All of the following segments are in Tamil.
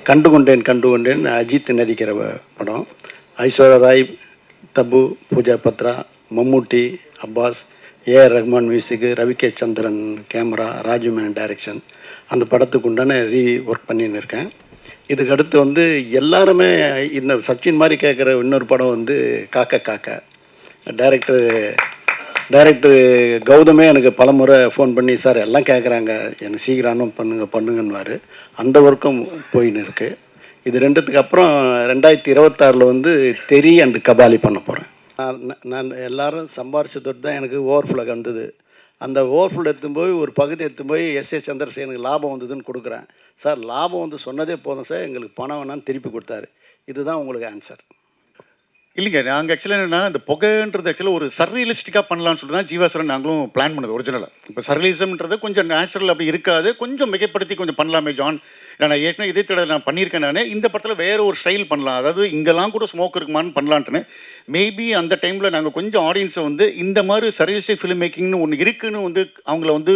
கண்டு கொண்டேன் அஜித் நடிக்கிற படம். ஐஸ்வர்யா ராய், தபு, பூஜா பத்ரா, மம்முட்டி, அப்பாஸ், ஏஆர் ரஹ்மான் மியூசிக்கு, ரவி கே சந்திரன் கேமரா, ராஜு மேனன் டைரக்ஷன். அந்த படத்துக்கு உண்டான ஒர்க் பண்ணின்னு இருக்கேன். இதுக்கு அடுத்து வந்து எல்லாருமே இந்த சச்சின் மாதிரி கேட்குற இன்னொரு படம் வந்து காக்கா காக்கா. டைரக்டர் கௌதமே எனக்கு பல முறை ஃபோன் பண்ணி, சார் எல்லாம் கேட்குறாங்க, எனக்கு சீக்கிரம் பண்ணுங்கன்னுவார். அந்த ஒர்க்கும் போயின்னு இருக்குது. இது ரெண்டுத்துக்கு அப்புறம் 2026 வந்து தெரி அண்டு கபாலி பண்ண போகிறேன். நான் எல்லோரும் சம்பாரிச்சதோடு தான் எனக்கு ஓவர்ஃப்ளோ வந்தது. அந்த ஓவர்ஃப்ளோ எடுத்துன்னு போய் ஒரு பகுதி எடுத்துன்னு போய் எஸ்ஏ சந்திரசேகருக்கு லாபம் வந்ததுன்னு கொடுக்குறேன். சார் லாபம் வந்து சொன்னதே போதும் சார், எங்களுக்கு பணம் வேணான்னு திருப்பி கொடுத்தாரு. இதுதான் உங்களுக்கு ஆன்சர். இல்லைங்க, நாங்கள் ஆக்சுவலாக என்னென்னா இந்த புகைன்றது ஆக்சுவலாக ஒரு சர்ரியலிஸ்டிக்காக பண்ணலான்னு சொல்லிட்டு தான் ஜீவாசரன் நாங்களும் பிளான் பண்ணது ஒரிஜினலாக. இப்போ சர்ரியலிசம்ன்றது கொஞ்சம் நேச்சுரல் அப்படி இருக்காது, கொஞ்சம் மிகைப்படுத்தி கொஞ்சம் பண்ணலாமே ஜான். நான் ஏற்கனவே இதே தடவை நான் பண்ணியிருக்கேன். நான் இந்த படத்தில் வேறு ஒரு ஸ்டைல் பண்ணலாம், அதாவது இங்கெல்லாம் கூட ஸ்மோக் இருக்குமான்னு பண்ணலான்ட்டுன்னு. மேபி அந்த டைமில் நாங்கள் கொஞ்சம் ஆடியன்ஸை வந்து இந்த மாதிரி சர்ரியலிஸ்டிக் ஃபிலிம் மேக்கிங்னு ஒன்று இருக்குதுன்னு வந்து அவங்கள வந்து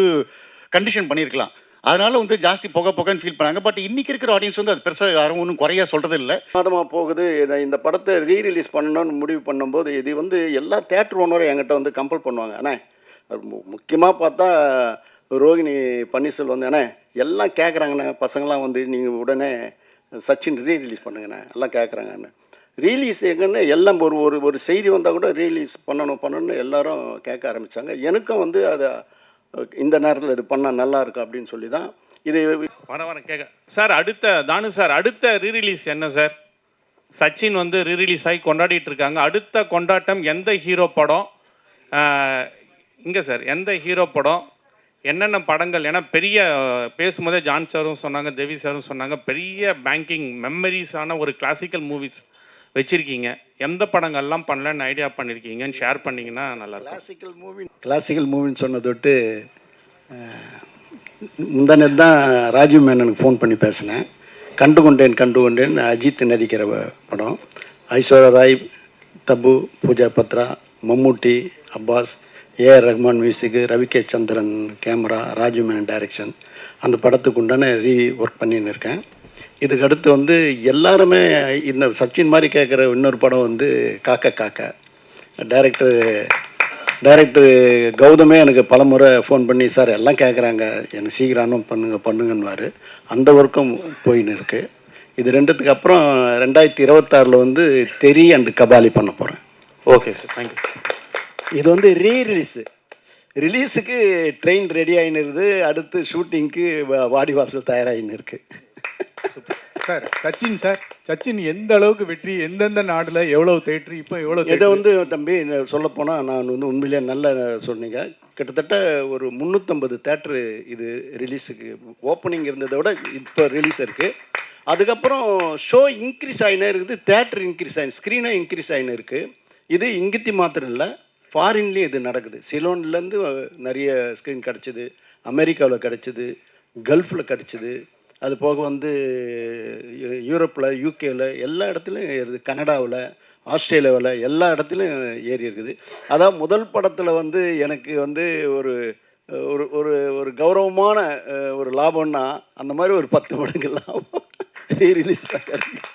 கண்டிஷன் பண்ணியிருக்கலாம். அதனால் வந்து ஜாஸ்தி புகைன்னு ஃபீல் பண்ணாங்க. பட் இன்றைக்கி இருக்கிற ஆடியன்ஸ் வந்து அது பெருசாக யாரும் ஒன்றும் குறையா சொல்கிறது இல்லை. மாதமாக போகுது. நான் இந்த படத்தை ரீரிலீஸ் பண்ணணும்னு முடிவு பண்ணும்போது இது வந்து எல்லா தேட்டர் ஓனரும் என்கிட்ட வந்து கம்பல் பண்ணுவாங்க. அண்ணே முக்கியமாக பார்த்தா ரோகிணி பன்னீர்செல்வம் வந்து, அண்ணே எல்லாம் கேட்குறாங்கண்ணே, பசங்களாம் வந்து நீங்கள் உடனே சச்சின் ரீரிலீஸ் பண்ணுங்கண்ணே, எல்லாம் கேட்குறாங்கண்ணே. ரீலீஸ் எங்கன்னு எல்லாம் ஒரு செய்தி வந்தால் கூட ரீலீஸ் பண்ணணும்னு எல்லாரும் கேட்க ஆரம்பித்தாங்க. எனக்கும் வந்து அதை இந்த நேரத்தில் இது பண்ணால் நல்லா இருக்கும் அப்படின்னு சொல்லி தான் இது வர கேட்க. சார் அடுத்த ரீரிலீஸ் என்ன சார்? சச்சின் வந்து ரீரிலீஸ் ஆகி கொண்டாடிட்டு இருக்காங்க. அடுத்த கொண்டாட்டம் எந்த ஹீரோ படம் இங்கே சார்? எந்த ஹீரோ படம், என்னென்ன படங்கள்? ஏன்னா பெரிய பேசும்போதே ஜான் சாரும் சொன்னாங்க, தேவி சாரும் சொன்னாங்க, பெரிய பேங்கிங் மெமரிஸான ஒரு கிளாசிக்கல் மூவிஸ் வச்சுருக்கீங்க. எந்த படங்கள்லாம் பண்ணலன்னு ஐடியா பண்ணியிருக்கீங்கன்னு ஷேர் பண்ணிங்கன்னா நல்லா. கிளாசிக்கல் மூவின்னு சொன்னதொட்டு முந்தானது தான் ராஜு மேனனுக்கு ஃபோன் பண்ணி பேசினேன். கண்டு கொண்டேன் அஜித் நடிக்கிற படம். ஐஸ்வர்யா ராய், தபு, பூஜா பத்ரா, மம்முட்டி, அப்பாஸ், ஏஆர் ரஹ்மான் மியூசிக்கு, ரவி கே சந்திரன் கேமரா, ராஜு மேனன் டைரக்ஷன். அந்த படத்துக்கு உண்டான ஒர்க் பண்ணின்னு இருக்கேன். இதுக்கு அடுத்து வந்து எல்லாருமே இந்த சச்சின் மாதிரி கேட்குற இன்னொரு படம் வந்து காக்கா காக்கா. டைரக்டர் கௌதமே எனக்கு பல முறை ஃபோன் பண்ணி, சார் எல்லாம் கேட்குறாங்க, எனக்கு சீக்கிரம் பண்ணுங்கன்னுவார். அந்த ஒர்க்கும் போயின்னு இருக்குது. இது ரெண்டுத்துக்கு அப்புறம் 2026 வந்து தெரி அண்டு கபாலி பண்ண போகிறேன். Okay sir, thank you. இது வந்து ரிலீஸுக்கு ட்ரெயின் ரெடி ஆகின்னு இருக்குது. அடுத்து ஷூட்டிங்க்கு வாடிவாசல் தயாராகின்னு இருக்குது. சார் சச்சின் எந்த அளவுக்கு வெற்றி, எந்தெந்த நாட்டில் எவ்வளோ தேட்டரு, இப்போ எவ்வளோ? இதை வந்து தம்பி சொல்லப்போனால் நான் வந்து உண்மையிலே நல்ல சொன்னீங்க. கிட்டத்தட்ட ஒரு 350 தேட்டரு இது ரிலீஸுக்கு ஓப்பனிங் இருந்ததை விட இப்போ ரிலீஸ் இருக்குது. அதுக்கப்புறம் ஷோ இன்க்ரீஸ் ஆகினே இருக்குது, தேட்டர் இன்க்ரீஸ் ஆகி, ஸ்க்ரீனே இன்க்ரீஸ் ஆகினு இருக்குது. இது இங்கத்தி மாத்திரம் இல்லை, ஃபாரின்லேயும் இது நடக்குது. சிலோன்லேருந்து நிறைய ஸ்க்ரீன் கிடச்சிது, அமெரிக்காவில் கிடச்சிது, கல்ஃபில் கிடச்சிது. அது போக வந்து யூரோப்பில், யூகேவில் எல்லா இடத்துலையும் ஏறுது, கனடாவில், ஆஸ்திரேலியாவில் எல்லா இடத்துலையும் ஏறி இருக்குது. அதான் முதல் படத்தில் வந்து எனக்கு வந்து ஒரு ஒரு ஒரு கௌரவமான ஒரு லாபம்னா அந்த மாதிரி ஒரு 10 மடங்கு லாபம் ரீரிலீஸ் கிடைக்கும்.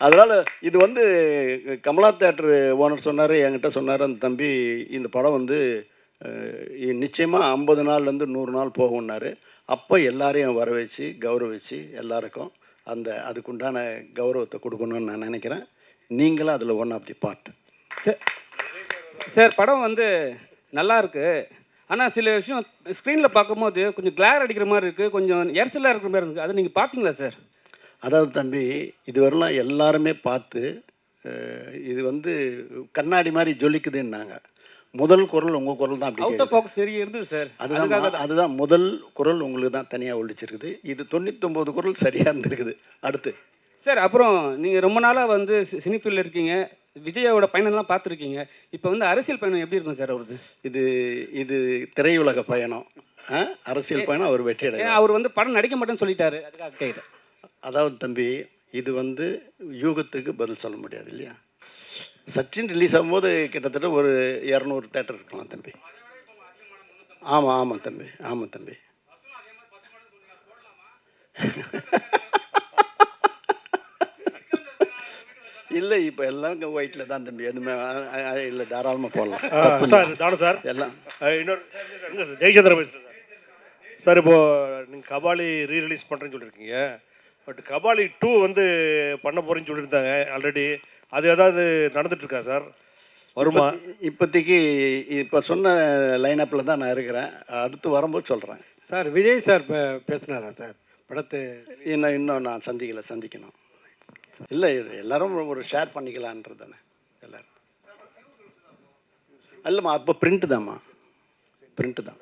அதனால் இது வந்து கமலா தேட்டர் ஓனர் சொன்னார், என்கிட்ட சொன்னார், அந்த தம்பி இந்த படம் வந்து நிச்சயமாக 50 நாள்லேருந்து 100 நாள் போகும்னாரு. அப்போ எல்லாரையும் வர வச்சு கௌரவிச்சு எல்லாருக்கும் அதுக்குண்டான கௌரவத்தை கொடுக்கணும்னு நான் நினைக்கிறேன். நீங்களும் அதில் one of the part. Sir படம் வந்து நல்லா இருக்குது, ஆனால் சில விஷயம் ஸ்க்ரீனில் பார்க்கும்போது கொஞ்சம் கிளார் அடிக்கிற மாதிரி இருக்குது, கொஞ்சம் எரிச்சலாக இருக்கிற மாதிரி இருக்குது. அதை நீங்கள் பார்த்தீங்களா சார்? அதாவது தம்பி, இதுவரைலாம் எல்லாருமே பார்த்து இது வந்து கண்ணாடி மாதிரி ஜொலிக்குதுன்னாங்க. முதல் குரல் உங்கள் குரல் தான் அப்படி இருந்தது சார். அதுதான் முதல் குரல் உங்களுக்கு தான் தனியாக ஒழிச்சிருக்குது. இது 99 குரல் சரியாக இருந்திருக்குது. அடுத்து சார், அப்புறம் நீங்கள் ரொம்ப நாளாக வந்து சினிஃபீல்டில் இருக்கீங்க, விஜயோட பயணம்லாம் பார்த்துருக்கீங்க. இப்போ வந்து அரசியல் பயணம் எப்படி இருக்கும் சார் அவருக்கு? இது திரையுலக பயணம், அரசியல் பயணம். அவர் வெற்றி அடையும். அவர் வந்து படம் நடிக்க மாட்டேன்னு சொல்லிட்டாரு, அதுக்காக கேட்டேன். அதாவது தம்பி, இது வந்து யூகத்துக்கு பதில் சொல்ல முடியாது இல்லையா? சச்சின் ரிலீஸ் ஆகும்போது கிட்டத்தட்ட ஒரு 200 தேட்டர் இருக்கலாம் தம்பி. ஆமாம் தம்பி. இல்லை இப்போ எல்லாம் ஒயிட்டில் தான் தம்பி எதுவுமே இல்லை தாராளமாக போடலாம் சார் தானு சார் எல்லாம் இன்னொரு சார் ஜெயச்சந்திர பேசுகிறேன் சார் சார் இப்போது நீங்கள் கபாலி ரீரிலீஸ் பண்ணுறேன்னு சொல்லியிருக்கீங்க பட் கபாலி 2 வந்து பண்ண போகிறேன்னு சொல்லியிருந்தாங்க ஆல்ரெடி அது ஏதாவது நடந்துட்டுருக்கா சார் வருமா இப்போதைக்கு இப்போ சொன்ன லைனப்பில் தான் நான் இருக்கிறேன் அடுத்து வரும்போது சொல்கிறேன் சார் விஜய் சார் பேசினாரா சார் படத்தை இன்னும் நான் சந்திக்கணும் இல்லை எல்லாரும் ஒரு ஷேர் பண்ணிக்கலான்றது தானே எல்லோரும் இல்லைம்மா அப்போ பிரிண்ட்டு தான்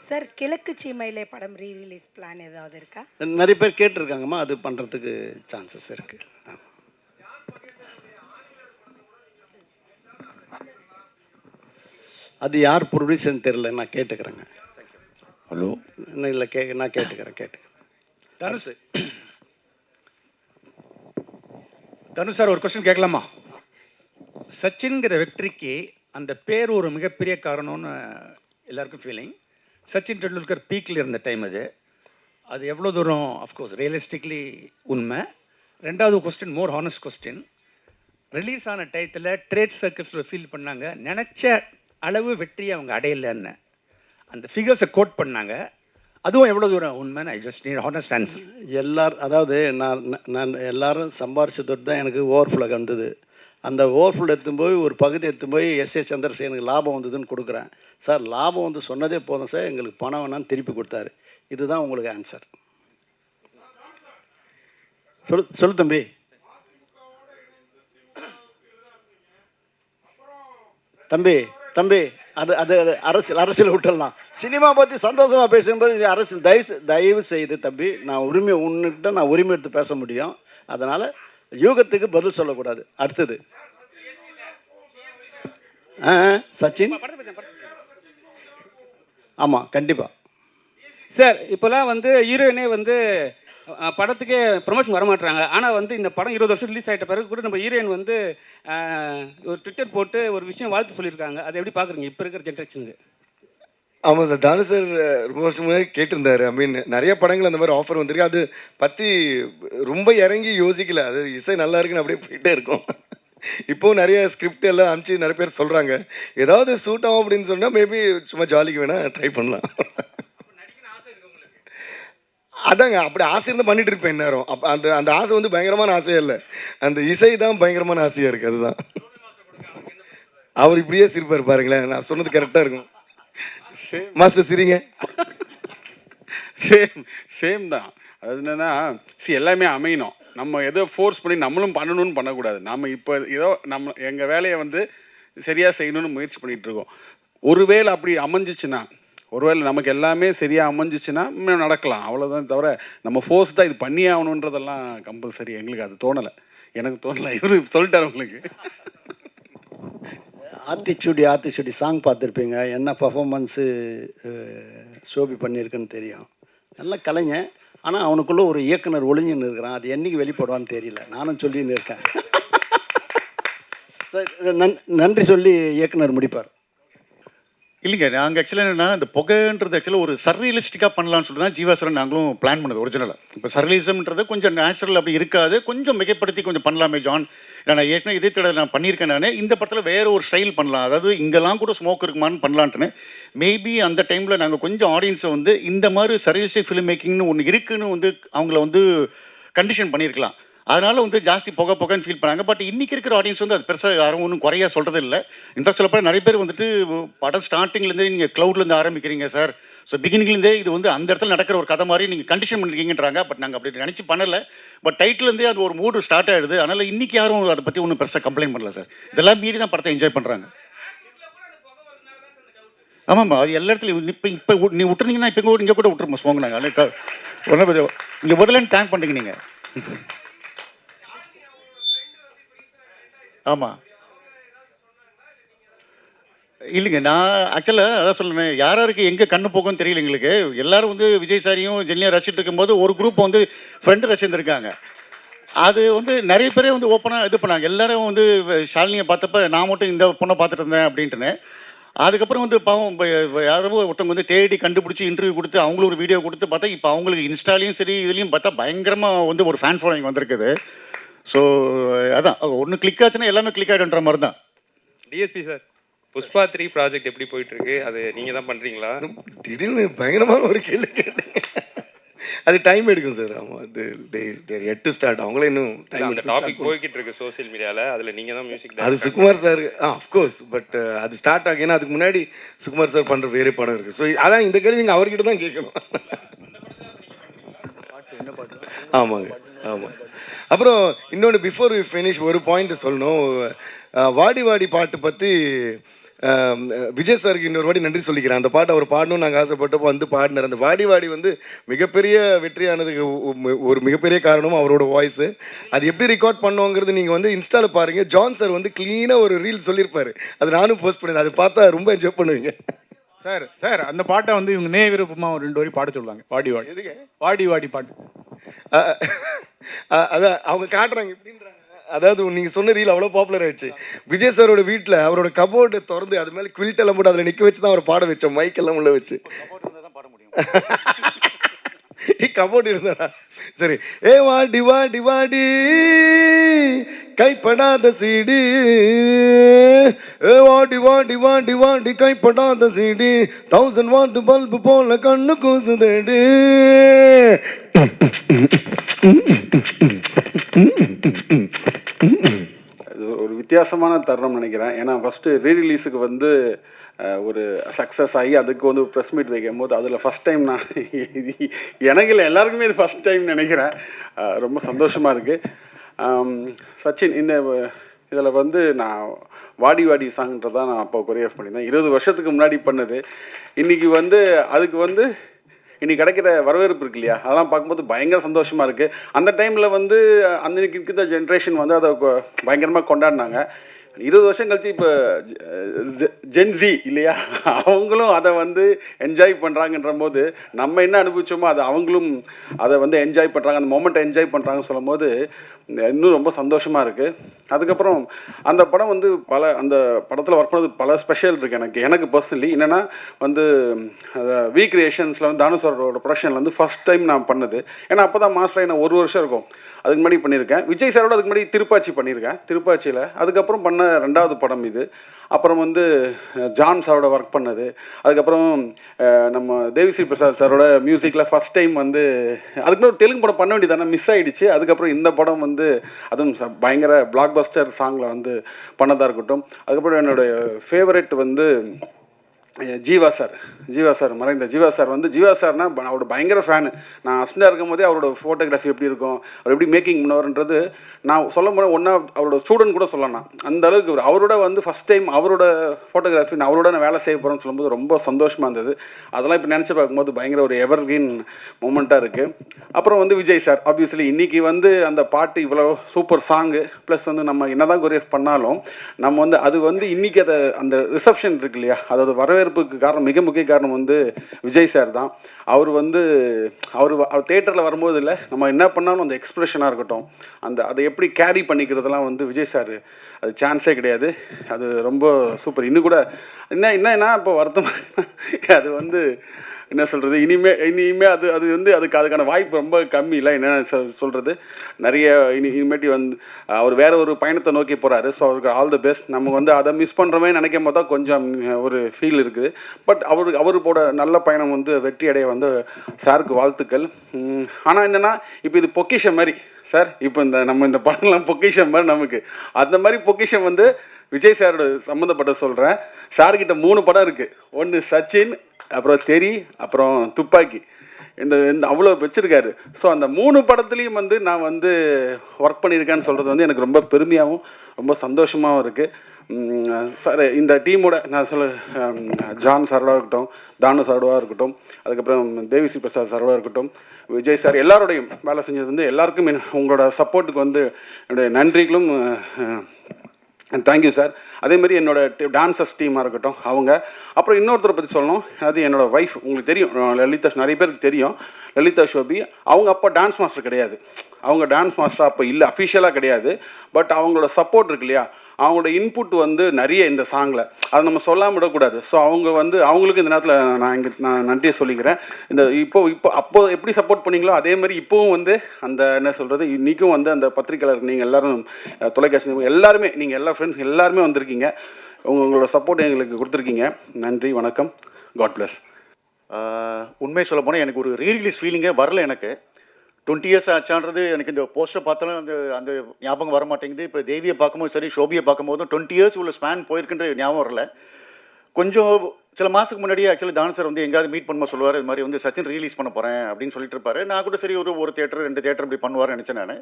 சார் கிழக்கு சீமையிலே படம் ரீரிலீஸ் பிளான் ஏதாவது இருக்கா? நிறைய பேர் கேட்டிருக்காங்கம்மா, அது பண்ணுறதுக்கு சான்சஸ் இருக்குது. அது யார் ப்ரொடியூசர்னு தெரில, நான் கேட்டுக்கிறேங்க. ஹலோ இல்லை நான் கேட்டுக்கிறேன். தனு சார் ஒரு கொஸ்டின் கேட்கலாமா? சச்சின்கிற வெற்றிக்கு அந்த பேர் ஒரு மிகப்பெரிய காரணம்னு எல்லாருக்கும் ஃபீலிங். சச்சின் டெண்டுல்கர் பீக்கில் இருந்த டைம் அது எவ்வளோ தூரம் அஃப்கோர்ஸ் ரியலிஸ்டிக்லி உண்மை. ரெண்டாவது கொஸ்டின் மோர் ஹானஸ்ட் கொஸ்டின், ரிலீஸ் ஆன டயத்தில் ட்ரேட் சர்க்கிள்ஸில் ஃபீல் பண்ணாங்க நினச்ச அளவு வெற்றியை அவங்க அடையலைன்னு. அந்த ஃபிகர்ஸை கோட் பண்ணாங்க, அதுவும் எவ்வளோ தூரம் உண்மைன்னு I just need honest answer. அதாவது நான் எல்லாரும் சம்பாரிச்சதோடு தான் எனக்கு ஓவர்ஃப்ளோ வந்தது. அந்த ஓவர்ஃப்ளோ எடுத்துன்னு போய் ஒரு பகுதி எடுத்துன்னு போய் எஸ் சந்திரசேனுக்கு லாபம் வந்ததுன்னு கொடுக்குறேன். சார் லாபம் வந்து சொன்னதே போதும் சார், எங்களுக்கு பணம் வேணான்னு திருப்பி கொடுத்தாரு. இதுதான் உங்களுக்கு ஆன்சர். சொல்லு தம்பி. தம்பி அது அது அரசியல் விட்டுடலாம். சினிமா பற்றி சந்தோஷமாக பேசும்போது அரசியல் தயவு செய்து தம்பி, நான் உரிமை எடுத்து பேச முடியும். அதனால் யூகத்துக்கு பதில் சொல்லக்கூடாது. அடுத்தது சச்சின். ஆமாம் கண்டிப்பாக சார். இப்போலாம் வந்து ஹீரோயினே வந்து படத்துக்கே ப்ரொமோஷன் வரமாட்டுறாங்க. ஆனால் வந்து இந்த படம் 20 வருஷம் ரிலீஸ் ஆகிட்ட பிறகு கூட நம்ம ஹீரோயின் வந்து ஒரு ட்விட்டர் போட்டு ஒரு விஷயம் வாழ்த்து சொல்லியிருக்காங்க. அதை எப்படி பார்க்குறீங்க இப்போ இருக்கிற ஜென்ரேஷனுக்கு? ஆமாம் சார், தானு சார் ரொம்ப வருஷம் முன்னாடி கேட்டிருந்தாரு. நிறைய படங்கள் அந்த மாதிரி ஆஃபர் வந்திருக்கு. அது பற்றி ரொம்ப இறங்கி யோசிக்கல, அது இசை நல்லா இருக்குன்னு அப்படியே போயிட்டே இருக்கும். இப்போது நிறைய ஸ்கிரிப்ட் எல்லாம் அனுப்பிச்சு நிறைய பேர் சொல்கிறாங்க. ஏதாவது சூட் ஆகும் அப்படின்னு சொன்னால் மேபி சும்மா ஜாலிக்கு வேணால் ட்ரை பண்ணலாம். அதாங்க, அப்படி ஆசை இருந்தால் பண்ணிட்டு இருப்பேன் நேரம். அப்போ அந்த ஆசை வந்து பயங்கரமான ஆசையே இல்லை, அந்த இசை தான் பயங்கரமான ஆசையாக இருக்குது. அதுதான் அவர் இப்படியே சிரிப்பார் பாருங்களேன். நான் சொன்னது கரெக்டாக இருக்கும். மாஸ்டர் சிரிங்க. சேம் தான். அது என்னன்னா எல்லாமே அமையணும். நம்ம எதோ ஃபோர்ஸ் பண்ணி நம்மளும் பண்ணணும்னு பண்ணக்கூடாது. நம்ம இப்போ ஏதோ எங்கள் வேலையை வந்து சரியாக செய்யணும்னு முயற்சி பண்ணிகிட்டு இருக்கோம். ஒருவேளை அப்படி அமைஞ்சிச்சுன்னா, ஒருவேளை நமக்கு எல்லாமே சரியாக அமைஞ்சிச்சுன்னா இன்னும் நடக்கலாம், அவ்வளோதான். தவிர நம்ம ஃபோர்ஸ் தான் இது பண்ணியே ஆகணுன்றதெல்லாம் கம்பல்சரி எங்களுக்கு அது தோணலை. எனக்கு தோணலை, இவரு சொல்லிட்டார் உங்களுக்கு. ஆத்திச்சூடி சாங் பார்த்துருப்பீங்க, என்ன பர்ஃபார்மன்ஸு ஷோபி பண்ணியிருக்குன்னு தெரியும். நல்ல கலைஞன். ஆனால் அவனுக்குள்ளே ஒரு இயக்குனர் ஒளிஞ்சுன்னு இருக்கிறான். அது என்றைக்கு வெளிப்படுவான்னு தெரியல. நானும் சொல்லின்னு இருக்கேன். நன்றி சொல்லி இயக்குனர் முடிப்பார். இல்லைங்க, நாங்கள் ஆக்சுவலாக என்னென்னா இந்த புகைன்றது ஆக்சுவலாக ஒரு சர்ரியலிஸ்டிக்காக பண்ணலான்னு சொல்லிட்டு தான் ஜீவாசரன் நாங்களும் பிளான் பண்ணது ஒரிஜினலாக. இப்போ சர்ரியலிசம்ன்றது கொஞ்சம் நேச்சுரல் அப்படி இருக்காது, கொஞ்சம் மிகைப்படுத்தி கொஞ்சம் பண்ணலாமே ஜான். நான் ஏற்கனவே இதே தடவை நான் பண்ணியிருக்கேன். நான் இந்த படத்தில் வேறு ஒரு ஸ்டைல் பண்ணலாம், அதாவது இங்கெல்லாம் கூட ஸ்மோக் இருக்குமான்னு பண்ணலான்ட்டுன்னு. மேபி அந்த டைமில் நாங்கள் கொஞ்சம் ஆடியன்ஸை வந்து இந்த மாதிரி சர்ரியலிஸ்டிக் ஃபிலிம் மேக்கிங்னு ஒன்று இருக்குன்னு வந்து அவங்கள வந்து கண்டிஷன் பண்ணியிருக்கலாம். அதனால் வந்து ஜாஸ்தி புகைன்னு ஃபீல் பண்ணாங்க. பட் இன்றைக்கி இருக்கிற ஆடியன்ஸ் வந்து அது பெருசாக யாரும் ஒன்றும் குறையா சொல்கிறது இல்லை. இன்ஃபேக்ட் சொல்லப்போ நிறைய பேர் வந்துட்டு படம் ஸ்டார்டிங்லேருந்தே நீங்கள் க்ளவுட்லேருந்து ஆரம்பிக்கிறீங்க சார், ஸோ பிகினிங்லேருந்தே இது வந்து அந்த இடத்துல நடக்கிற ஒரு கதை மாதிரி நீங்கள் கண்டிஷன் பண்ணிருக்கீங்கன்றாங்க. பட் நாங்கள் அப்படி நினச்சி பண்ணலை. பட் டைட்டிலேருந்தே அது ஒரு மூடு ஸ்டார்ட் ஆகிடுது. அதனால் இன்றைக்கி யாரும் அதை பற்றி ஒன்றும் பெருசாக கம்ப்ளைண்ட் பண்ணல சார். இதெல்லாம் மீறி தான் படத்தை என்ஜாய் பண்ணுறாங்க. ஆமாம்மா, அது எல்லா இடத்துலையும் இப்போ நீ விட்டுருந்தீங்கன்னா இப்போ இங்கே கூட விட்டுருமா ஸ்மோக். நாங்கள் ஒன்றும் இங்கே விடலன்னு டேங்க் பண்ணுறீங்க நீங்கள். ஆமாம் இல்லைங்க, நான் ஆக்சுவலாக அதான் சொல்லுறேன், யாருக்கு எங்கே கண்ணு போக்கும்னு தெரியல எங்களுக்கு. எல்லாரும் வந்து விஜய் சாரியும் ஜெல்லியாக ரசிச்சுட்டு இருக்கும்போது ஒரு குரூப் வந்து ஃப்ரெண்டு ரசிச்சுருந்துருக்காங்க. அது வந்து நிறைய பேரே வந்து ஓப்பனாக இது பண்ணாங்க. எல்லோரும் வந்து ஷாலினியை பார்த்தப்ப நான் மட்டும் இந்த பொண்ணை பார்த்துட்டு இருந்தேன் அப்படின்ட்டுன்னு. அதுக்கப்புறம் வந்து பாவம் யாரோ ஒருத்தவங்க வந்து தேடி கண்டுபிடிச்சி இன்டர்வியூ கொடுத்து அவங்களும் ஒரு வீடியோ கொடுத்து பார்த்தா இப்போ அவங்களுக்கு இன்ஸ்டாலையும் சரி இதுலேயும் பார்த்தா பயங்கரமாக வந்து ஒரு ஃபேன் ஃபாலோயிங் வந்திருக்குது. ஸோ அதான் ஒன்று கிளிக் ஆச்சுன்னா எல்லாமே கிளிக் ஆகிடுன்ற மாதிரி தான். டிஎஸ்பி சார், புஷ்பா 3 ப்ராஜெக்ட் எப்படி போயிட்டு இருக்கு? அது நீங்க தான் பண்றீங்களா? திடீர்னு பயங்கரமான ஒரு கேள்வி கேட்டீங்க. அது டைம் எடுக்கும் சார். ஆமாம், அது எட்டு ஸ்டார்ட், அவங்களே இன்னும் அந்த டாபிக் போய்கிட்டு இருக்கு சோஷியல் மீடியாவில், அதில் நீங்கள் தான் மியூசிக் அது சுகுமார் சார். அஃப்கோர்ஸ், பட் அது ஸ்டார்ட் ஆகும். ஏன்னா அதுக்கு முன்னாடி சுகுமார் சார் பண்ணுற வேறு படம் இருக்குது. ஸோ அதான் இந்த கேள்வி நீங்கள் அவர்கிட்ட தான் கேட்கணும். ஆமாங்க, ஆமாம். அப்புறம் இன்னொன்று, பிஃபோர் வி ஃபினிஷ் ஒரு பாயிண்ட் சொல்லணும். வாடி வாடி பாட்டு பற்றி விஜய் சாருக்கு இன்னொரு வாட்டி நன்றி சொல்லிக்கிறேன். அந்த பாட்டு அவர் பாடணும்னு நாங்கள் ஆசைப்பட்டப்போ வந்து பாடினார். அந்த வாடி வாடி வந்து மிகப்பெரிய வெற்றியானதுக்கு ஒரு மிகப்பெரிய காரணம் அவரோட வாய்ஸு. அது எப்படி ரெக்கார்ட் பண்ணோங்கிறது நீங்கள் வந்து இன்ஸ்டாவில் பாருங்கள். ஜான் சார் வந்து க்ளீனாக ஒரு ரீல் சொல்லியிருப்பார். அது நானும் போஸ்ட் பண்ணியிருந்தேன். அது பார்த்தா ரொம்ப என்ஜாய் பண்ணுவீங்க. சார் சார் அந்த பாட்டை வந்து இவங்க விருப்பமாக ஒரு 2 வரி பாட சொல்லுவாங்க. வாடி வாடி, எதுக்கு வாடி வாடி பாட்டு. அதான் அவங்க காட்டுறாங்க இப்படின்றாங்க. அதாவது நீங்கள் சொன்ன ரீல் அவ்வளோ பாப்புலர் ஆயிடுச்சு. விஜய் சாரோட வீட்டில் அவரோட கபோர்டு திறந்து அது மேலே குவில்ட் எல்லாம் போட்டு அதில் நிற்க வச்சு தான் அவர் பாட வச்சோம். மைக்கெல்லாம் உள்ள வச்சு. கபோர்டு இருந்தா சரி. ஏ வாடி வாடி வாடி கைப்படாத சீடி, ஏ வாடி வாடி வாடி வாடி கைப்படாத சீடி, 1000 வாட் பல்பு போல கண்ணு கூசுதேடி. இது ஒரு வித்தியாசமான தருணம் நினைக்கிறேன். ஏன்னா ஃபஸ்ட்டு ரீரிலீஸுக்கு வந்து ஒரு சக்ஸஸ் ஆகி அதுக்கு வந்து ப்ரெஸ் மீட் வைக்கும் போது அதில் ஃபஸ்ட் டைம் நான் எனக்கு இல்லை எல்லாருக்குமே இது ஃபஸ்ட் டைம் நினைக்கிறேன். ரொம்ப சந்தோஷமாக இருக்குது. சச்சின், இந்த இதில் வந்து நான் வாடி வாடி சாங்ன்றதான் நான் அப்போ கொரியோகிராஃப் பண்ணியிருந்தேன். 20 வருஷத்துக்கு முன்னாடி பண்ணது. இன்றைக்கி வந்து அதுக்கு வந்து இன்றைக்கி கிடைக்கிற வரவேற்பு இருக்கு இல்லையா, அதெல்லாம் பார்க்கும்போது பயங்கர சந்தோஷமாக இருக்குது. அந்த டைமில் வந்து அன்றைக்கி இருக்கிற ஜென்ரேஷன் வந்து அதை பயங்கரமாக கொண்டாடினாங்க. 20 வருஷம் கழிச்சு இப்போ ஜென்ஸி இல்லையா, அவங்களும் அதை வந்து என்ஜாய் பண்ணுறாங்கன்ற போது நம்ம என்ன அனுபவிச்சோமோ அதை அவங்களும் அதை வந்து என்ஜாய் பண்ணுறாங்க, அந்த மொமெண்ட்டை என்ஜாய் பண்ணுறாங்கன்னு சொல்லும் போது இன்னும் ரொம்ப சந்தோஷமாக இருக்குது. அதுக்கப்புறம் அந்த படம் வந்து அந்த படத்தில் ஒர்க் பண்ணது பல ஸ்பெஷல் இருக்குது எனக்கு பர்சனலி. என்னென்னா வந்து வி கிரியேஷன்ஸில் வந்து தானுசாரோட ப்ரொடக்ஷனில் வந்து ஃபஸ்ட் டைம் நான் பண்ணது. ஏன்னா அப்போ தான் மாஸ்டர் என்ன 1 வருஷம் இருக்கும். அதுக்கு முன்னாடி பண்ணியிருக்கேன். விஜய் சாரோட அதுக்கு முன்னாடி திருப்பாச்சி பண்ணியிருக்கேன், திருப்பாச்சியில். அதுக்கப்புறம் பண்ண 2வது படம் இது. அப்புறம் வந்து ஜான் சாரோட ஒர்க் பண்ணது. அதுக்கப்புறம் நம்ம தேவிஸ்ரீ பிரசாத் சாரோட மியூசிக்கில் ஃபஸ்ட் டைம் வந்து அதுக்குன்னு ஒரு தெலுங்கு படம் பண்ண வேண்டியதானே, மிஸ் ஆகிடுச்சு. அதுக்கப்புறம் இந்த படம் வந்து அதுவும் பயங்கர பிளாக் பஸ்டர் சாங்கில் வந்து பண்ணதாக இருக்கட்டும். அதுக்கப்புறம் என்னுடைய ஃபேவரெட் வந்து ஜீவா சார் மறைந்த ஜீவா சார் வந்து ஜீவா சார்னா அவரோட பயங்கர ஃபேனு. நான் அஸ்டாக இருக்கும் போதே அவரோட ஃபோட்டோகிராஃபி எப்படி இருக்கும், அவர் எப்படி மேக்கிங் பண்ணுவார்ன்றது நான் சொல்ல போனால் அவரோட ஸ்டூடெண்ட் கூட சொல்லலாம். அந்த அளவுக்கு அவரோட வந்து ஃபஸ்ட் டைம் அவரோட ஃபோட்டோகிராஃபி அவரோட நான் வேலை செய்ய போகிறேன்னு சொல்லும்போது ரொம்ப சந்தோஷமாக இருந்தது. அதெல்லாம் இப்போ நினச்சி பார்க்கும்போது பயங்கர ஒரு எவர்கிரீன் மூமெண்ட்டாக இருக்குது. அப்புறம் வந்து விஜய் சார் ஆப்வியஸ்லி இன்றைக்கி வந்து அந்த பாட்டு இவ்வளோ சூப்பர் சாங்கு ப்ளஸ் வந்து நம்ம என்ன தான் கொரியோகிராஃப் பண்ணாலும் நம்ம வந்து அது வந்து இன்றைக்கி அதை அந்த ரிசப்ஷன் இருக்கு இல்லையா, அதாவது வரவேற்புக்கு காரணம் மிக முக்கிய காரணம் வந்து விஜய் சார் தான். அவர் வந்து அவர் தேட்டரில் வரும்போது இல்லை, நம்ம என்ன பண்ணாலும் அந்த எக்ஸ்பிரஷனாக இருக்கட்டும், அதை எப்படி கேரி பண்ணிக்கிறதெல்லாம் வந்து விஜய் சார் அது சான்ஸே கிடையாது. அது ரொம்ப சூப்பர். இன்னும் கூட என்னன்னா இப்போ வருத்தமாக அது வந்து என்ன சொல்கிறது, இனிமே அது வந்து அதுக்கான வாய்ப்பு ரொம்ப கம்மி இல்லை. என்ன சொல்கிறது, நிறைய இனிமேட்டி வந்து அவர் வேற ஒரு பயணத்தை நோக்கி போகிறாரு. ஸோ அவருக்கு ஆல் தி பெஸ்ட். நம்ம வந்து அதை மிஸ் பண்ணுறோமே நினைக்கும் போது தான் கொஞ்சம் ஒரு ஃபீல் இருக்குது. பட் அவரோட நல்ல பயணம் வந்து வெற்றி அடைய வந்து சாருக்கு வாழ்த்துக்கள். ஆனால் என்னென்னா இப்போ இது பொக்கிஷம் மாதிரி சார், இப்போ நம்ம இந்த படம்லாம் பொக்கிஷம் மாதிரி நமக்கு அந்த மாதிரி பொக்கிஷம் வந்து விஜய் சாரோட சம்மந்தப்பட்ட சொல்கிறேன். சார்கிட்ட 3 படம் இருக்குது. ஒன்று சச்சின், அப்புறம் தெரி, அப்புறம் துப்பாக்கி. இந்த அவ்வளோ வச்சுருக்காரு. ஸோ அந்த 3 படத்துலேயும் வந்து நான் வந்து ஒர்க் பண்ணியிருக்கேன்னு சொல்கிறது வந்து எனக்கு ரொம்ப பெருமையாகவும் ரொம்ப சந்தோஷமாகவும் இருக்குது. சார் இந்த டீமோட நான் ஜான் சாரோட இருக்கட்டும், தானு சாரோட இருக்கட்டும், அதுக்கப்புறம் தேவிஸ்ரீ பிரசாத் சாரோட இருக்கட்டும், விஜய் சார் எல்லாரோடையும் வேலை செஞ்சது வந்து எல்லாருக்கும் உங்களோட சப்போர்ட்டுக்கு வந்து என்னுடைய நன்றிகளும் தேங்க்யூ சார். அதேமாதிரி என்னோட டான்சர்ஸ் டீமாக இருக்கட்டும் அவங்க. அப்புறம் இன்னொருத்தரை பற்றி சொல்லணும், அது என்னோடய ஒய்ஃப். உங்களுக்கு தெரியும் லலிதா, நிறைய பேருக்கு தெரியும் லலிதா ஷோபி. அவங்க அப்போ டான்ஸ் மாஸ்டர் கிடையாது, அவங்க டான்ஸ் மாஸ்டர் அப்போ இல்லை, அஃபிஷியலாக கிடையாது. பட் அவங்களோட சப்போர்ட் இருக்கு இல்லையா, அவங்களோட இன்புட் வந்து நிறைய இந்த சாங்கில் அதை நம்ம சொல்லாமல் விடக்கூடாது. ஸோ அவங்க வந்து அவங்களுக்கு இந்த நேரத்தில் நான் நன்றியை சொல்லிக்கிறேன். இந்த அப்போ எப்படி சப்போர்ட் பண்ணீங்களோ அதே மாதிரி இப்போவும் வந்து அந்த என்ன சொல்கிறது, இன்றைக்கும் வந்து அந்த பத்திரிக்கையாளர் நீங்கள் எல்லோரும், தொலைக்காட்சி எல்லாருமே, நீங்கள் எல்லா ஃப்ரெண்ட்ஸ் எல்லாருமே வந்திருக்கீங்க. உங்களோட சப்போர்ட் எங்களுக்கு கொடுத்துருக்கீங்க. நன்றி, வணக்கம், காட் பிளஸ். உண்மை சொல்ல போனால் எனக்கு ஒரு ரீரிலீஸ் ஃபீலிங்கே வரல. எனக்கு 20 இயர்ஸ் ஆச்சான்றது எனக்கு இந்த போஸ்டர் பார்த்தாலும் அந்த ஞாபகம் வர மாட்டேங்குது. இப்போ தேவியை பார்க்கும்போது சரி, ஷோபியை பார்க்கும்போதும் 20 இயர்ஸ் உள்ள ஸ்பேன் போயிருக்குன்ற ஞாபகம் வரல. கொஞ்சம் சில மாதத்துக்கு முன்னாடியே ஆக்சுவலி தானு சார் வந்து எங்கேயாவது மீட் பண்ணும்போது சொல்லுவார், இது மாதிரி வந்து சச்சின் ரிலீஸ் பண்ண போகிறேன் அப்படின்னு சொல்லிட்டு இருப்பாரு. நான் கூட சரி ஒரு தேட்டர் 2 தேட்டர் இப்படி பண்ணுவார்னு நினச்சேன் நான்.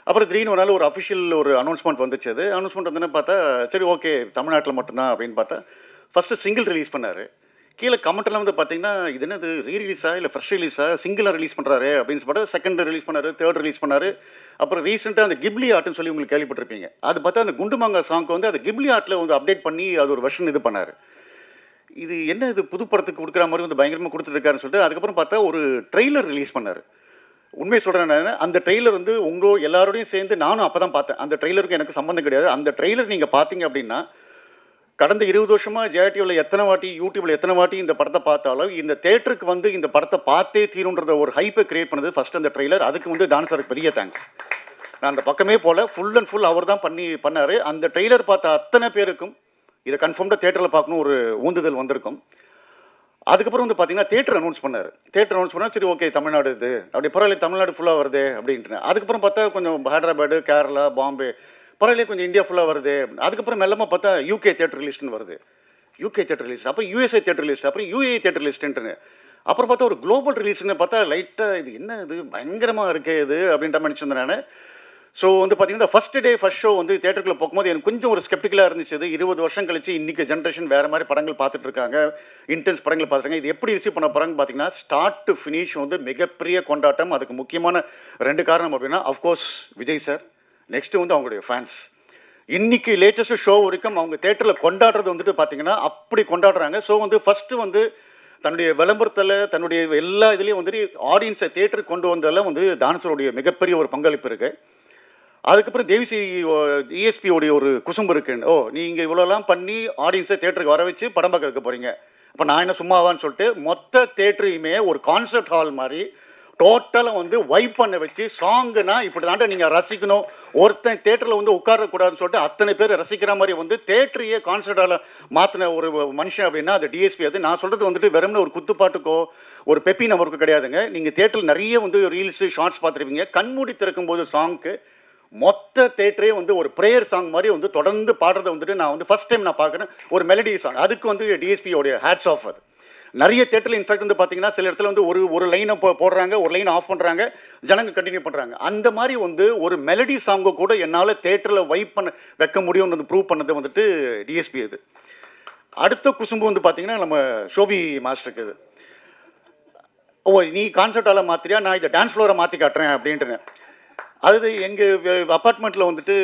அப்புறம் திடீர்னு ஒரு நாள் ஒரு அஃபிஷியல் ஒரு அனௌன்ஸ்மெண்ட் வந்துச்சு. அது அனௌன்ஸ்மெண்ட் வந்து பார்த்தா சரி ஓகே தமிழ்நாட்டில் மட்டும்தான் அப்படின்னு பார்த்தா ஃபஸ்ட்டு சிங்கிள் ரிலீஸ் பண்ணார். கீழே கமெண்ட்லாம் வந்து பார்த்தீங்கன்னா இது என்னது ரீரிலீஸா இல்லை ஃப்ரெஷ் ரிலீஸா, சிங்கிளாக ரிலீஸ் பண்ணுறாரு அப்படின்னு சொல்லிட்டு செகண்ட் ரிலீஸ் பண்ணார், தேர்ட் ரிலீஸ் பண்ணார். அப்புறம் ரீசெண்டாக அந்த கிப்லி ஆர்ட்னு சொல்லி உங்களுக்கு கேள்விப்பட்டிருப்பீங்க. அது பார்த்தா அந்த குண்டுமாங்கா சாங்க்கு வந்து அந்த கிப்லி ஆர்ட்டில் வந்து அப்டேட் பண்ணி அது ஒரு வெர்ஷன் இது பண்ணார். இது என்ன இது புது படத்துக்கு கொடுக்குற மாதிரி வந்து பயங்கரமாக கொடுத்துருக்காருன்னு சொல்லிட்டு அதுக்கப்புறம் பார்த்தா ஒரு ட்ரெய்லர் ரிலீஸ் பண்ணார். உண்மையை சொல்கிறேன் நான், அந்த ட்ரெய்லர் வந்து எல்லாரோடையும் சேர்ந்து நானும் அப்போ தான் பார்த்தேன். அந்த ட்ரெய்லருக்கு எனக்கு சம்மந்தம் கிடையாது. அந்த ட்ரெய்லர் நீங்கள் பார்த்தீங்க அப்படின்னா கடந்த 20 வருஷமாக ஜெயடிவியில் எத்தனை வாட்டி, யூடியூப்பில் எத்தனை வாட்டி இந்த படத்தை பார்த்தாலும் இந்த தேட்டருக்கு வந்து இந்த படத்தை பார்த்தே தீருன்றத ஒரு ஹைப்பை கிரியேட் பண்ணது ஃபஸ்ட் அந்த ட்ரெய்லர். அதுக்கு வந்து டான்ஸ் சாருக்கு பெரிய தேங்க்ஸ். நான் அந்த பக்கமே போல் ஃபுல் அண்ட் ஃபுல் அவர் தான் பண்ணார். அந்த ட்ரெய்லர் பார்த்த அத்தனை பேருக்கும் இதை கன்ஃபார்ம்டாக தேட்டரில் பார்க்கணும் ஒரு ஊந்துதல் வந்திருக்கும். அதுக்கப்புறம் வந்து பார்த்தீங்கன்னா தேட்டர் அனௌன்ஸ் பண்ணார். தேட்டர் அனௌன்ஸ் பண்ணால் சரி ஓகே தமிழ்நாடு இது அப்படி பரவாயில்ல, தமிழ்நாடு ஃபுல்லாக வருது அப்படின்ட்டு. அதுக்கப்புறம் பார்த்தா கொஞ்சம் ஹைதராபாடு, கேரளா, பாம்பே பரவாயில்ல, கொஞ்சம் இந்தியா ஃபுல்லாக வருது. அதுக்கப்புறம் மெல்லமாக பார்த்தா யூகே தேட்டர் லிஸ்ட்னு வருது. யூகே தேட்டர் லிஸ்ட், அப்புறம் யூஎஸ்ஏ தேட்டர் லிஸ்ட், அப்புறம் யூஏ தேட்டர் லிஸ்ட்டுன்னு. அப்புறம் பார்த்தா ஒரு குளோபல் ரிலீஸ்னு பார்த்தா லைட்டாக இது என்ன இது பயங்கரமாக இருக்கே இது அப்படின்ற மாதிரி நினச்சிருந்தேன் நான். ஸோ வந்து பார்த்தீங்கன்னா ஃபஸ்ட் டே ஃபஸ்ட் ஷோ வந்து தேட்டருக்குள்ளே போகும்போது எனக்கு கொஞ்சம் ஒரு ஸ்கெப்டிக்கலாக இருந்துச்சு. இது 20 வருஷம் கழிச்சு இன்றைக்கி ஜென்ரேஷன் வேறு மாதிரி படங்கள் பார்த்துட்டு இருக்காங்க, இன்டென்ஸ் படங்கள் பார்த்துருக்காங்க. இது எப்படி ரிசீவ் பண்ண போகிறாங்க பார்த்தீங்கன்னா ஸ்டார்ட் டு ஃபினிஷ் வந்து மிகப்பெரிய கொண்டாட்டம். அதுக்கு முக்கியமான 2 காரணம் அப்படின்னா அஃப்கோர்ஸ் விஜய் சார், நெக்ஸ்ட்டு வந்து அவங்களுடைய ஃபேன்ஸ். இன்னைக்கு லேட்டஸ்ட் ஷோ வரைக்கும் அவங்க தேட்டரில் கொண்டாடுறது வந்துட்டு பார்த்தீங்கன்னா அப்படி கொண்டாடுறாங்க. ஸோ வந்து ஃபஸ்ட்டு வந்து தன்னுடைய விளம்பரத்தில் தன்னுடைய எல்லா இதுலேயும் வந்துட்டு ஆடியன்ஸை தேட்டருக்கு கொண்டு வந்ததில் வந்து டான்ஸருடைய மிகப்பெரிய ஒரு பங்களிப்பு இருக்குது. அதுக்கப்புறம் தேவிசி இஎஸ்பியோடைய ஒரு குசும்பு இருக்குன்னு, நீங்கள் இவ்வளோலாம் பண்ணி ஆடியன்ஸை தேட்டருக்கு வர வச்சு படம் பார்க்க வைக்க போகிறீங்க, இப்போ நான் என்ன சும்மாவான்னு சொல்லிட்டு மொத்த தேட்டரையுமே ஒரு கான்சர்ட் ஹால் மாதிரி டோட்டலாக வந்து வைப் பண்ண வச்சு சாங்குனா இப்படி தாண்ட நீங்கள் ரசிக்கணும், ஒருத்தன் தேட்டரில் வந்து உட்காரக்கூடாதுன்னு சொல்லிட்டு அத்தனை பேர் ரசிக்கிற மாதிரி வந்து தேட்டரையே கான்சர்ட்டால் மாற்றின ஒரு மனுஷன் அப்படின்னா அது டிஎஸ்பி. அது நான் சொல்கிறது வந்துட்டு வெறும்னு ஒரு குத்துப்பாட்டுக்கோ ஒரு பெப்பி நம்பருக்கு கிடையாதுங்க. நீங்கள் தேட்டரில் நிறைய வந்து ரீல்ஸு ஷார்ட்ஸ் பார்த்துருப்பீங்க. கண்மூடி திறக்கும்போது சாங்க்கு மொத்த தேட்டரே வந்து ஒரு ப்ரேயர் சாங் மாதிரி வந்து தொடர்ந்து பாடுறதை வந்துட்டு நான் வந்து ஃபஸ்ட் டைம் நான் பார்க்குறேன். ஒரு மெலடி சாங், அதுக்கு வந்து டிஎஸ்பியோடைய ஹேட்ஸ் ஆஃப். அது நிறைய தேட்டரில் இன்ஃபேக்ட் வந்து பார்த்தீங்கன்னா சில இடத்துல வந்து ஒரு லைனை போடுறாங்க, ஒரு லைனை ஆஃப் பண்ணுறாங்க, ஜனங்க கண்டினியூ பண்ணுறாங்க. அந்த மாதிரி வந்து ஒரு மெலடி சாங்கை கூட என்னால் தேட்டரில் வைப் பண்ண வைக்க முடியும்னு வந்து ப்ரூவ் பண்ணது வந்துட்டு டிஎஸ்பி. அது அடுத்த குசும்பு வந்து பார்த்தீங்கன்னா நம்ம ஷோபி மாஸ்டருக்கு. இது நீ கான்செப்டால் மாற்றிரியா, நான் இதை டான்ஸ் ஃப்ளோரை மாற்றி காட்டுறேன் அப்படின்ட்டு. அது எங்கள் அப்பார்ட்மெண்ட்டில் வந்துட்டு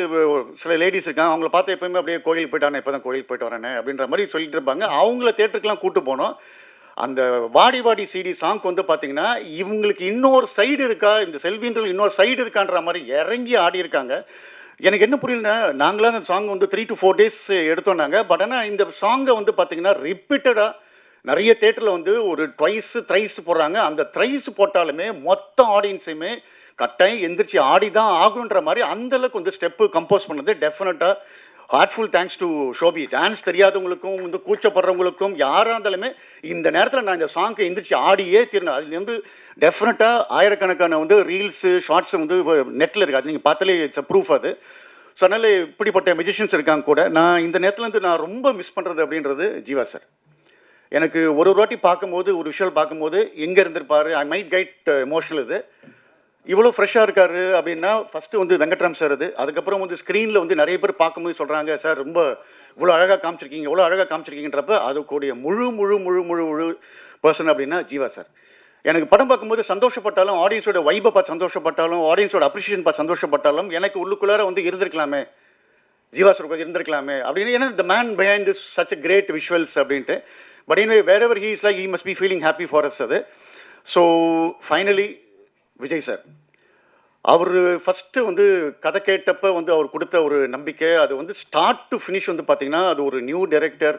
சில லேடிஸ் இருக்காங்க, அவங்கள பார்த்து எப்போயுமே அப்படியே கோயிலுக்கு போயிட்டானே, இப்போ தான் கோயிலுக்கு போயிட்டு வரேனே அப்படின்ற மாதிரி சொல்லிட்டு இருப்பாங்க. அவங்கள தேட்டருக்குலாம் கூப்பிட்டு போனோம். அந்த வாடி வாடி சிடி சாங்க்கு வந்து பார்த்தீங்கன்னா இவங்களுக்கு இன்னொரு சைடு இருக்கா, இந்த செல்வின்றில் இன்னொரு சைடு இருக்கான்ற மாதிரி இறங்கி ஆடி இருக்காங்க. எனக்கு என்ன புரியலன்னா, நாங்களாம் அந்த சாங் வந்து 3 to 4 days எடுத்தோம் நாங்கள். பட் ஆனால் இந்த சாங்கை வந்து பார்த்தீங்கன்னா ரிப்பீட்டடாக நிறைய தேட்டரில் வந்து ஒரு ட்வைஸ் த்ரைஸ் போடுறாங்க. அந்த த்ரைஸ் போட்டாலுமே மொத்த ஆடியன்ஸுமே கட்டாயம் எந்திரிச்சு ஆடி தான் ஆகுன்ற மாதிரி அந்தளவுக்கு வந்து ஸ்டெப்பு கம்போஸ் பண்ணது டெஃபினட்டாக heartful thanks to Shobi. Dance தெரியாதவங்களுக்கும் வந்து கூச்சப்படுறவங்களுக்கும் யாராக இருந்தாலுமே இந்த நேரத்தில் நான் இந்த சாங்கை எந்திரிச்சு ஆடியே தீரணும். அது வந்து டெஃபினட்டாக ஆயிரக்கணக்கான வந்து ரீல்ஸு ஷார்ட்ஸ் வந்து நெட்டில் இருக்குது, அது நீங்கள் பார்த்தாலே இட்ஸ் ப்ரூஃப். அது ஸோ அதனால் இப்படிப்பட்ட மியூசிஷியன்ஸ் இருக்காங்க கூட. நான் இந்த நேரத்தில் வந்து நான் ரொம்ப மிஸ் பண்ணுறது அப்படின்றது ஜீவா சார். எனக்கு ஒரு வாட்டி பார்க்கும்போது ஒரு விஷுவல் பார்க்கும்போது எங்கே இருந்திருப்பார், ஐ மைட் கைட் எமோஷனல். இது இவ்வளோ ஃப்ரெஷ்ஷாக இருக்காரு அப்படின்னா ஃபஸ்ட்டு வந்து வெங்கட்ராம் சார். அது அதுக்கப்புறம் வந்து ஸ்க்ரீனில் வந்து நிறைய பேர் பார்க்கும்போது சொல்கிறாங்க, சார் ரொம்ப இவ்வளோ அழகாக காமிச்சிருக்கீங்க, இவ்வளோ அழகாக காமிச்சிருக்கீங்கன்றப்ப அதுக்கூடிய முழு பர்சன் அப்படின்னா ஜீவா சார். எனக்கு படம் பார்க்கும்போது சந்தோஷப்பட்டாலும், ஆடியன்ஸோட வைப்பை பார்த்து சந்தோஷப்பட்டாலும், ஆடியன்ஸோட அப்ரிஷியேஷன் பார்த்து சந்தோஷப்பட்டாலும் எனக்கு உள்ளுக்குள்ளார வந்து இருந்திருக்கலாமே, ஜீவா சார் கொஞ்சம் இருந்திருக்கலாமே அப்படின்னு. ஏன்னா the man behind this such a great visuals அப்படின்ட்டு. But anyway, wherever he is, like he must be feeling happy for us. அது ஸோ ஃபைனலி விஜய் சார், அவர் ஃபஸ்ட்டு வந்து கதை கேட்டப்ப வந்து அவர் கொடுத்த ஒரு நம்பிக்கை, அது வந்து ஸ்டார்ட் டு ஃபினிஷ் வந்து பார்த்தீங்கன்னா, அது ஒரு நியூ டைரக்டர்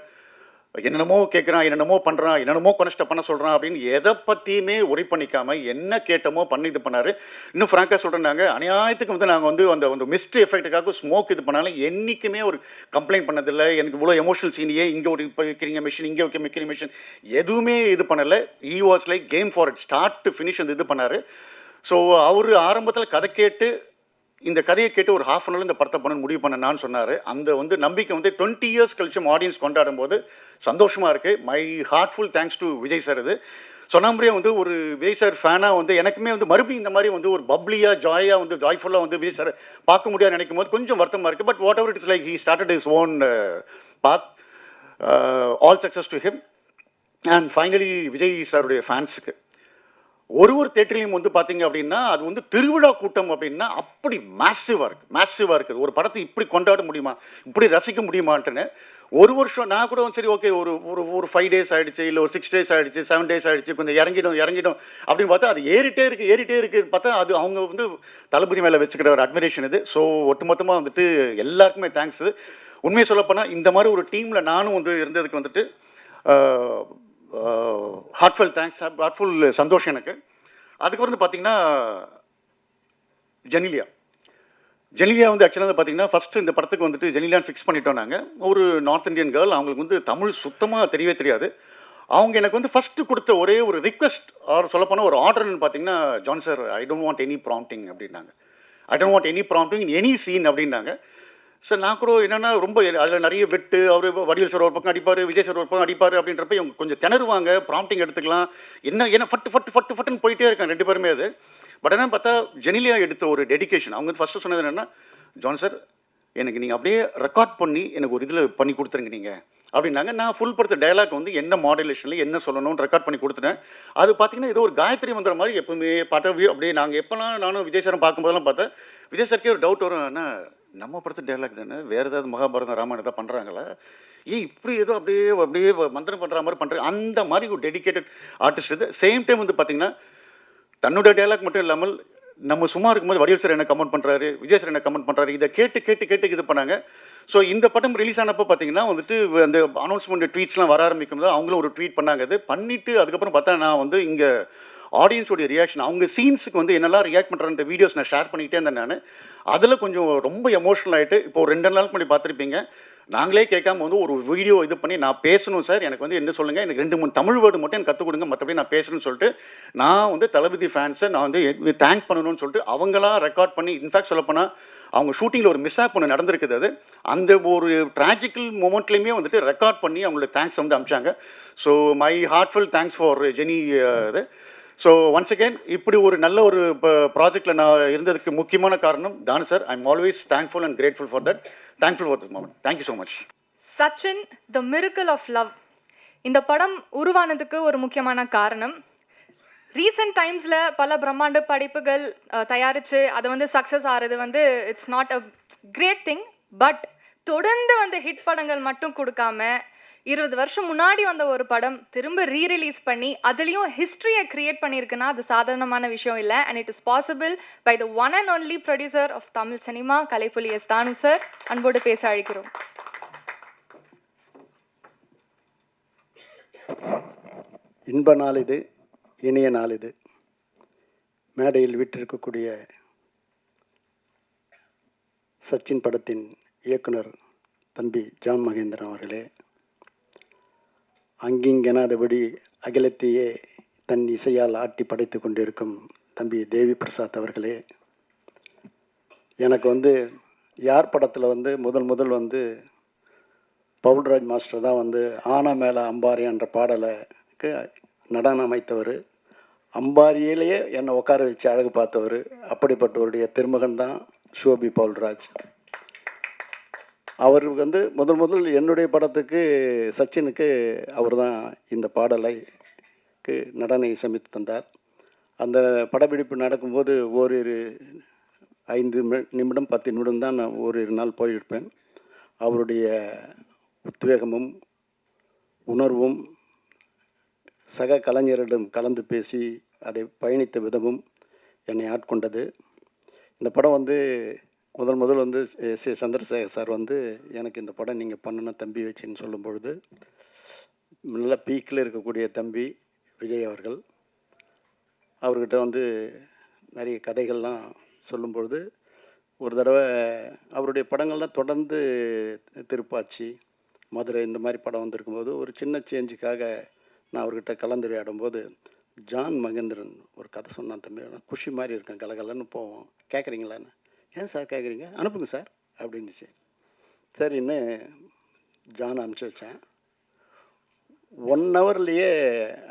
என்னென்னமோ கேட்குறான், என்னென்னமோ பண்ணுறான், என்னென்னமோ கொனஸ்ட்டை பண்ண சொல்கிறான் அப்படின்னு எதை பற்றியுமே ஒரி பண்ணிக்காம என்ன கேட்டமோ பண்ணி இது பண்ணார். இன்னும் ஃப்ராங்காக சொல்கிறேன், நாங்கள் அநியாயத்துக்கு வந்து நாங்கள் வந்து அந்த மிஸ்ட்ரி எஃபெக்ட்டுக்காக ஸ்மோக் இது பண்ணாலும் என்றைக்குமே ஒரு கம்ப்ளைண்ட் பண்ணதில்லை. எனக்கு இவ்வளோ எமோஷனல் சீனியே இங்கே ஒரு இப்போ வைக்கிறீங்க மிஷின், இங்கே வைக்கிற மிஷின் எதுவுமே இது பண்ணலை. He was like game for it, start to finish அந்த இது பண்ணார். ஸோ அவர் ஆரம்பத்தில் கதை கேட்டு இந்த கதையை கேட்டு ஒரு ஹாஃப் அன் ஹவர் இந்த படத்தை பண்ண முடிவு பண்ணனான்னு சொன்னார். அந்த வந்து நம்பிக்கை வந்து 20 இயர்ஸ் கழிச்சு ஆடியன்ஸ் கொண்டாடும் போது சந்தோஷமாக இருக்குது. My heartful thanks to Vijay sir. இது சொன்ன மாதிரியே வந்து ஒரு விஜய் சார் ஃபேனாக வந்து எனக்குமே வந்து மறுபடியும் இந்த மாதிரி வந்து ஒரு பப்ளியாக ஜாயாக வந்து ஜாய்ஃபுல்லாக வந்து விஜய் சார் பார்க்க முடியாது நினைக்கும் போது கொஞ்சம் வருத்தமாக இருக்குது. But whatever it's like he started his own path. All success to him. And finally Vijay சாருடைய ஃபேன்ஸுக்கு ஒரு தேட்டர்லையும் வந்து பார்த்தீங்க அப்படின்னா அது வந்து திருவிழா கூட்டம் அப்படின்னா அப்படி மேசிவாக இருக்குது. ஒரு படத்தை இப்படி கொண்டாட முடியுமா, இப்படி ரசிக்க முடியுமான்ட்டுன்னு ஒரு வருஷம் நான் கூட சரி ஓகே ஒரு ஒரு 5 days ஆகிடுச்சு, இல்லை ஒரு 6 days ஆகிடுச்சு, 7 days ஆகிடுச்சு, கொஞ்சம் இறங்கிடும் அப்படின்னு பார்த்தா அது ஏறிட்டே இருக்குது பார்த்தா அது அவங்க வந்து தளபதி மேலே வச்சுக்கிற ஒரு அட்மிரேஷன் இது. ஸோ ஒட்டுமொத்தமாக வந்துட்டு எல்லாருக்குமே தேங்க்ஸ். உண்மையை சொல்லப்போனால் இந்த மாதிரி ஒரு டீமில் நானும் வந்து இருந்ததுக்கு வந்துட்டு ஹார்ட்ஃபுல் தேங்க்ஸ், ஹார்ட்ஃபுல் சந்தோஷம் எனக்கு. அதுக்கு வந்து பார்த்தீங்கன்னா ஜெனிலியா வந்து ஆக்சுவலாக வந்து பார்த்தீங்கன்னா ஃபஸ்ட்டு இந்த படத்துக்கு வந்துட்டு ஜெனிலியான்னு ஃபிக்ஸ் பண்ணிட்டோம் நாங்கள். ஒரு நார்த் இந்தியன் கேர்ள், அவங்களுக்கு வந்து தமிழ் சுத்தமாக தெரியவே தெரியாது. அவங்க எனக்கு வந்து ஃபஸ்ட்டு கொடுத்த ஒரே ஒரு ரிக்வெஸ்ட் அவர் சொல்லப்போனால் ஒரு ஆர்டர்னு பார்த்தீங்கன்னா, John sir I don't want any prompting அப்படின்னாங்க. I don't want any prompting in any scene அப்படின்னாங்க. சார் நான் கூட என்னென்னா ரொம்ப அதில் நிறைய வெட்டு, அவர் வடிவேல் சார் ஒரு பக்கம் அடிப்பார், விஜய் சார் ஒரு பக்கம் அடிப்பார் அப்படின்றப்ப இவங்க கொஞ்சம் திணறுவாங்க. ப்ராம்ப்டிங் எடுத்துக்கலாம் ஏன்னா ஃபட்டுன்னு போயிட்டே இருக்காங்க 2 பேருமே. அது பட் என்ன பார்த்தா ஜெனிலியா எடுத்த ஒரு டெடிகேஷன். அவங்க வந்து ஃபஸ்ட்டு சொன்னது என்னென்னா, ஜான் சார் எனக்கு நீங்கள் அப்படியே ரெக்கார்ட் பண்ணி எனக்கு ஒரு இதில் பண்ணி கொடுத்துருங்க நீங்கள் அப்படின்னாங்க. நான் ஃபுல் படுத்த டைலாக் வந்து என்ன மாடுலேஷனில் என்ன சொல்லணும்னு ரெக்கார்ட் பண்ணி கொடுத்துட்டேன். அது பார்த்தீங்கன்னா ஏதோ ஒரு காயத்ரி மந்திர மாதிரி எப்பவுமே பார்த்தா அப்படியே நாங்கள் எப்போல்லாம் நானும் விஜய் சாரை பார்க்கும்போதெல்லாம் பார்த்தேன் விஜய் சாருக்கே ஒரு டவுட் வரும், என்ன நம்ம படத்து டைலாக் தானே, வேறு ஏதாவது மகாபாரதம் ராமாயணம் தான் பண்ணுறாங்களா, இப்படி ஏதோ அப்படியே மந்திரம் பண்ணுற மாதிரி பண்ணுறேன். அந்த மாதிரி ஒரு டெடிக்கேட்டட் ஆர்டிஸ்ட் இது. சேம் டைம் வந்து பார்த்தீங்கன்னா தன்னுடைய டைலாக் மட்டும் இல்லாமல் நம்ம சும்மா இருக்கும்போது வடிவேல் சார் என்ன கமெண்ட் பண்ணுறாரு, விஜய் சார் என்ன கமெண்ட் பண்ணுறாரு, இதை கேட்டு இது பண்ணாங்க. ஸோ இந்த படம் ரிலீஸ் ஆனப்போ பார்த்தீங்கன்னா வந்துட்டு அந்த அனௌன்ஸ்மெண்ட் ட்வீட்ஸ்லாம் வர ஆரம்பிக்கும் போது அவங்களும் ஒரு ட்வீட் பண்ணாங்க. அது பண்ணிவிட்டு அதுக்கப்புறம் பார்த்தா நான் வந்து இங்கே ஆடியன்ஸோடைய ரியாக்ஷன், அவங்க சீன்ஸுக்கு வந்து என்னெல்லாம் ரியாக்ட் பண்ணுற அந்த வீடியோஸ் நான் ஷேர் பண்ணிக்கிட்டே இருந்தேன். நான் அதில் கொஞ்சம் ரொம்ப எமோஷனல் ஆகிட்டு, இப்போ ஒரு 2 நாளுக்கு முன்னாடி பார்த்துருப்பீங்க, நாங்களே கேட்காம வந்து ஒரு வீடியோ இது பண்ணி நான் பேசணும் சார், எனக்கு வந்து என்ன சொல்லுங்கள், எனக்கு 2-3 தமிழ் வேர்டு மட்டும் எனக்கு கற்றுக் கொடுங்க, மற்றபடி நான் பேசணும்னு சொல்லிட்டு நான் வந்து தளபதி ஃபேன்ஸை நான் வந்து தேங்க் பண்ணணும்னு சொல்லிட்டு அவங்களாம் ரெக்கார்ட் பண்ணி, இன்ஃபேக்ட் சொல்லப்போனால் அவங்க ஷூட்டிங்கில் ஒரு மிஸ்ஆப் ஒன்று நடந்திருக்குது. அது அந்த ஒரு ட்ராஜிக்கல் மூமெண்ட்லேயுமே வந்துட்டு ரெக்கார்ட் பண்ணி அவங்களோட தேங்க்ஸ் வந்து அனுப்பிச்சாங்க. So my heartful thanks for Jenny இது. ஸோ ஒன்ஸ் அகேன் இப்படி ஒரு நல்ல ஒரு ப்ராஜெக்டில் நான் இருந்ததுக்கு முக்கியமான காரணம் Thanu sir. I am always thankful and grateful for that. Thankful for this moment. Thank you so much. Sachin the miracle of love இந்த படம் உருவானதுக்கு ஒரு முக்கியமான காரணம், ரீசெண்ட் டைம்ஸில் பல பிரம்மாண்ட படைப்புகள் தயாரித்து அதை வந்து சக்ஸஸ் ஆகிறது வந்து it's not a great thing. But தொடர்ந்து வந்து ஹிட் படங்கள் மட்டும் கொடுக்காம 20 வருஷம் முன்னாடி வந்த ஒரு படம் திரும்ப ரீரிலீஸ் பண்ணி அதுலேயும் ஹிஸ்ட்ரியை கிரியேட் பண்ணியிருக்குன்னா அது சாதாரணமான விஷயம் இல்லை. And it is possible by the one and only producer of Tamil cinema, Kalaipuli S Thanu sir. அன்போடு பேச அழைக்கிறோம். இன்ப நாள் இது, இனிய நாள் இது. மேடையில் விட்டிருக்கக்கூடிய சச்சின் படத்தின் இயக்குனர் தம்பி ஜான் மகேந்திரன் அவர்களே, அங்கிங்கெனாதபடி அகிலத்தையே தன் இசையால் ஆட்டி படைத்து கொண்டிருக்கும் தம்பி தேவி பிரசாத் அவர்களே, எனக்கு வந்து யார் படத்தில் வந்து முதல் வந்து பவுல்ராஜ் மாஸ்டர் தான் வந்து ஆனா மேலே அம்பாரி என்ற பாடலுக்கு நடனம் அமைத்தவர், அம்பாரியிலேயே என்னை உட்கார வச்சு அழகு பார்த்தவர். அப்படிப்பட்டவருடைய திருமகன் தான் ஷோபி பவுல்ராஜ். அவர் வந்து முதல் என்னுடைய படத்துக்கு சச்சினுக்கு அவர் தான் இந்த பாடலைக்கு நடன இசையமைத்து தந்தார். அந்த படப்பிடிப்பு நடக்கும்போது ஓரிரு 5 நிமிடம் 10 நிமிடம் தான் நான் ஓரிரு நாள் போயிருப்பேன். அவருடைய உத்வேகமும் உணர்வும் சக கலைஞரிடம் கலந்து பேசி அதை பயணித்த விதமும் என்னை ஆட்கொண்டது. இந்த படம் வந்து முதல் வந்து எஸ்.ஏ. சந்திரசேகர் சார் வந்து எனக்கு இந்த படம் நீங்கள் பண்ணணும் தம்பி வச்சுன்னு சொல்லும் பொழுது, நல்லா பீக்கில் இருக்கக்கூடிய தம்பி விஜய் அவர்கள் அவர்கிட்ட வந்து நிறைய கதைகள்லாம் சொல்லும்பொழுது, ஒரு தடவை அவருடைய படங்கள்லாம் தொடர்ந்து திருப்பாச்சி, மதுரை இந்த மாதிரி படம் வந்திருக்கும்போது ஒரு சின்ன சேஞ்சுக்காக நான் அவர்கிட்ட கலந்துரையாடும் போது, ஜான் மகேந்திரன் ஒரு கதை சொன்னான் தம்பி, குஷி மாதிரி இருக்கேன், கலகலன்னு போவோம், கேட்குறீங்களான்னு. ஏன் சார் கேட்குறீங்க, அனுப்புங்க சார் அப்படின்னுச்சு. சரின்னு ஜான் அனுப்பிச்சி வச்சேன். 1 ஹவர்லேயே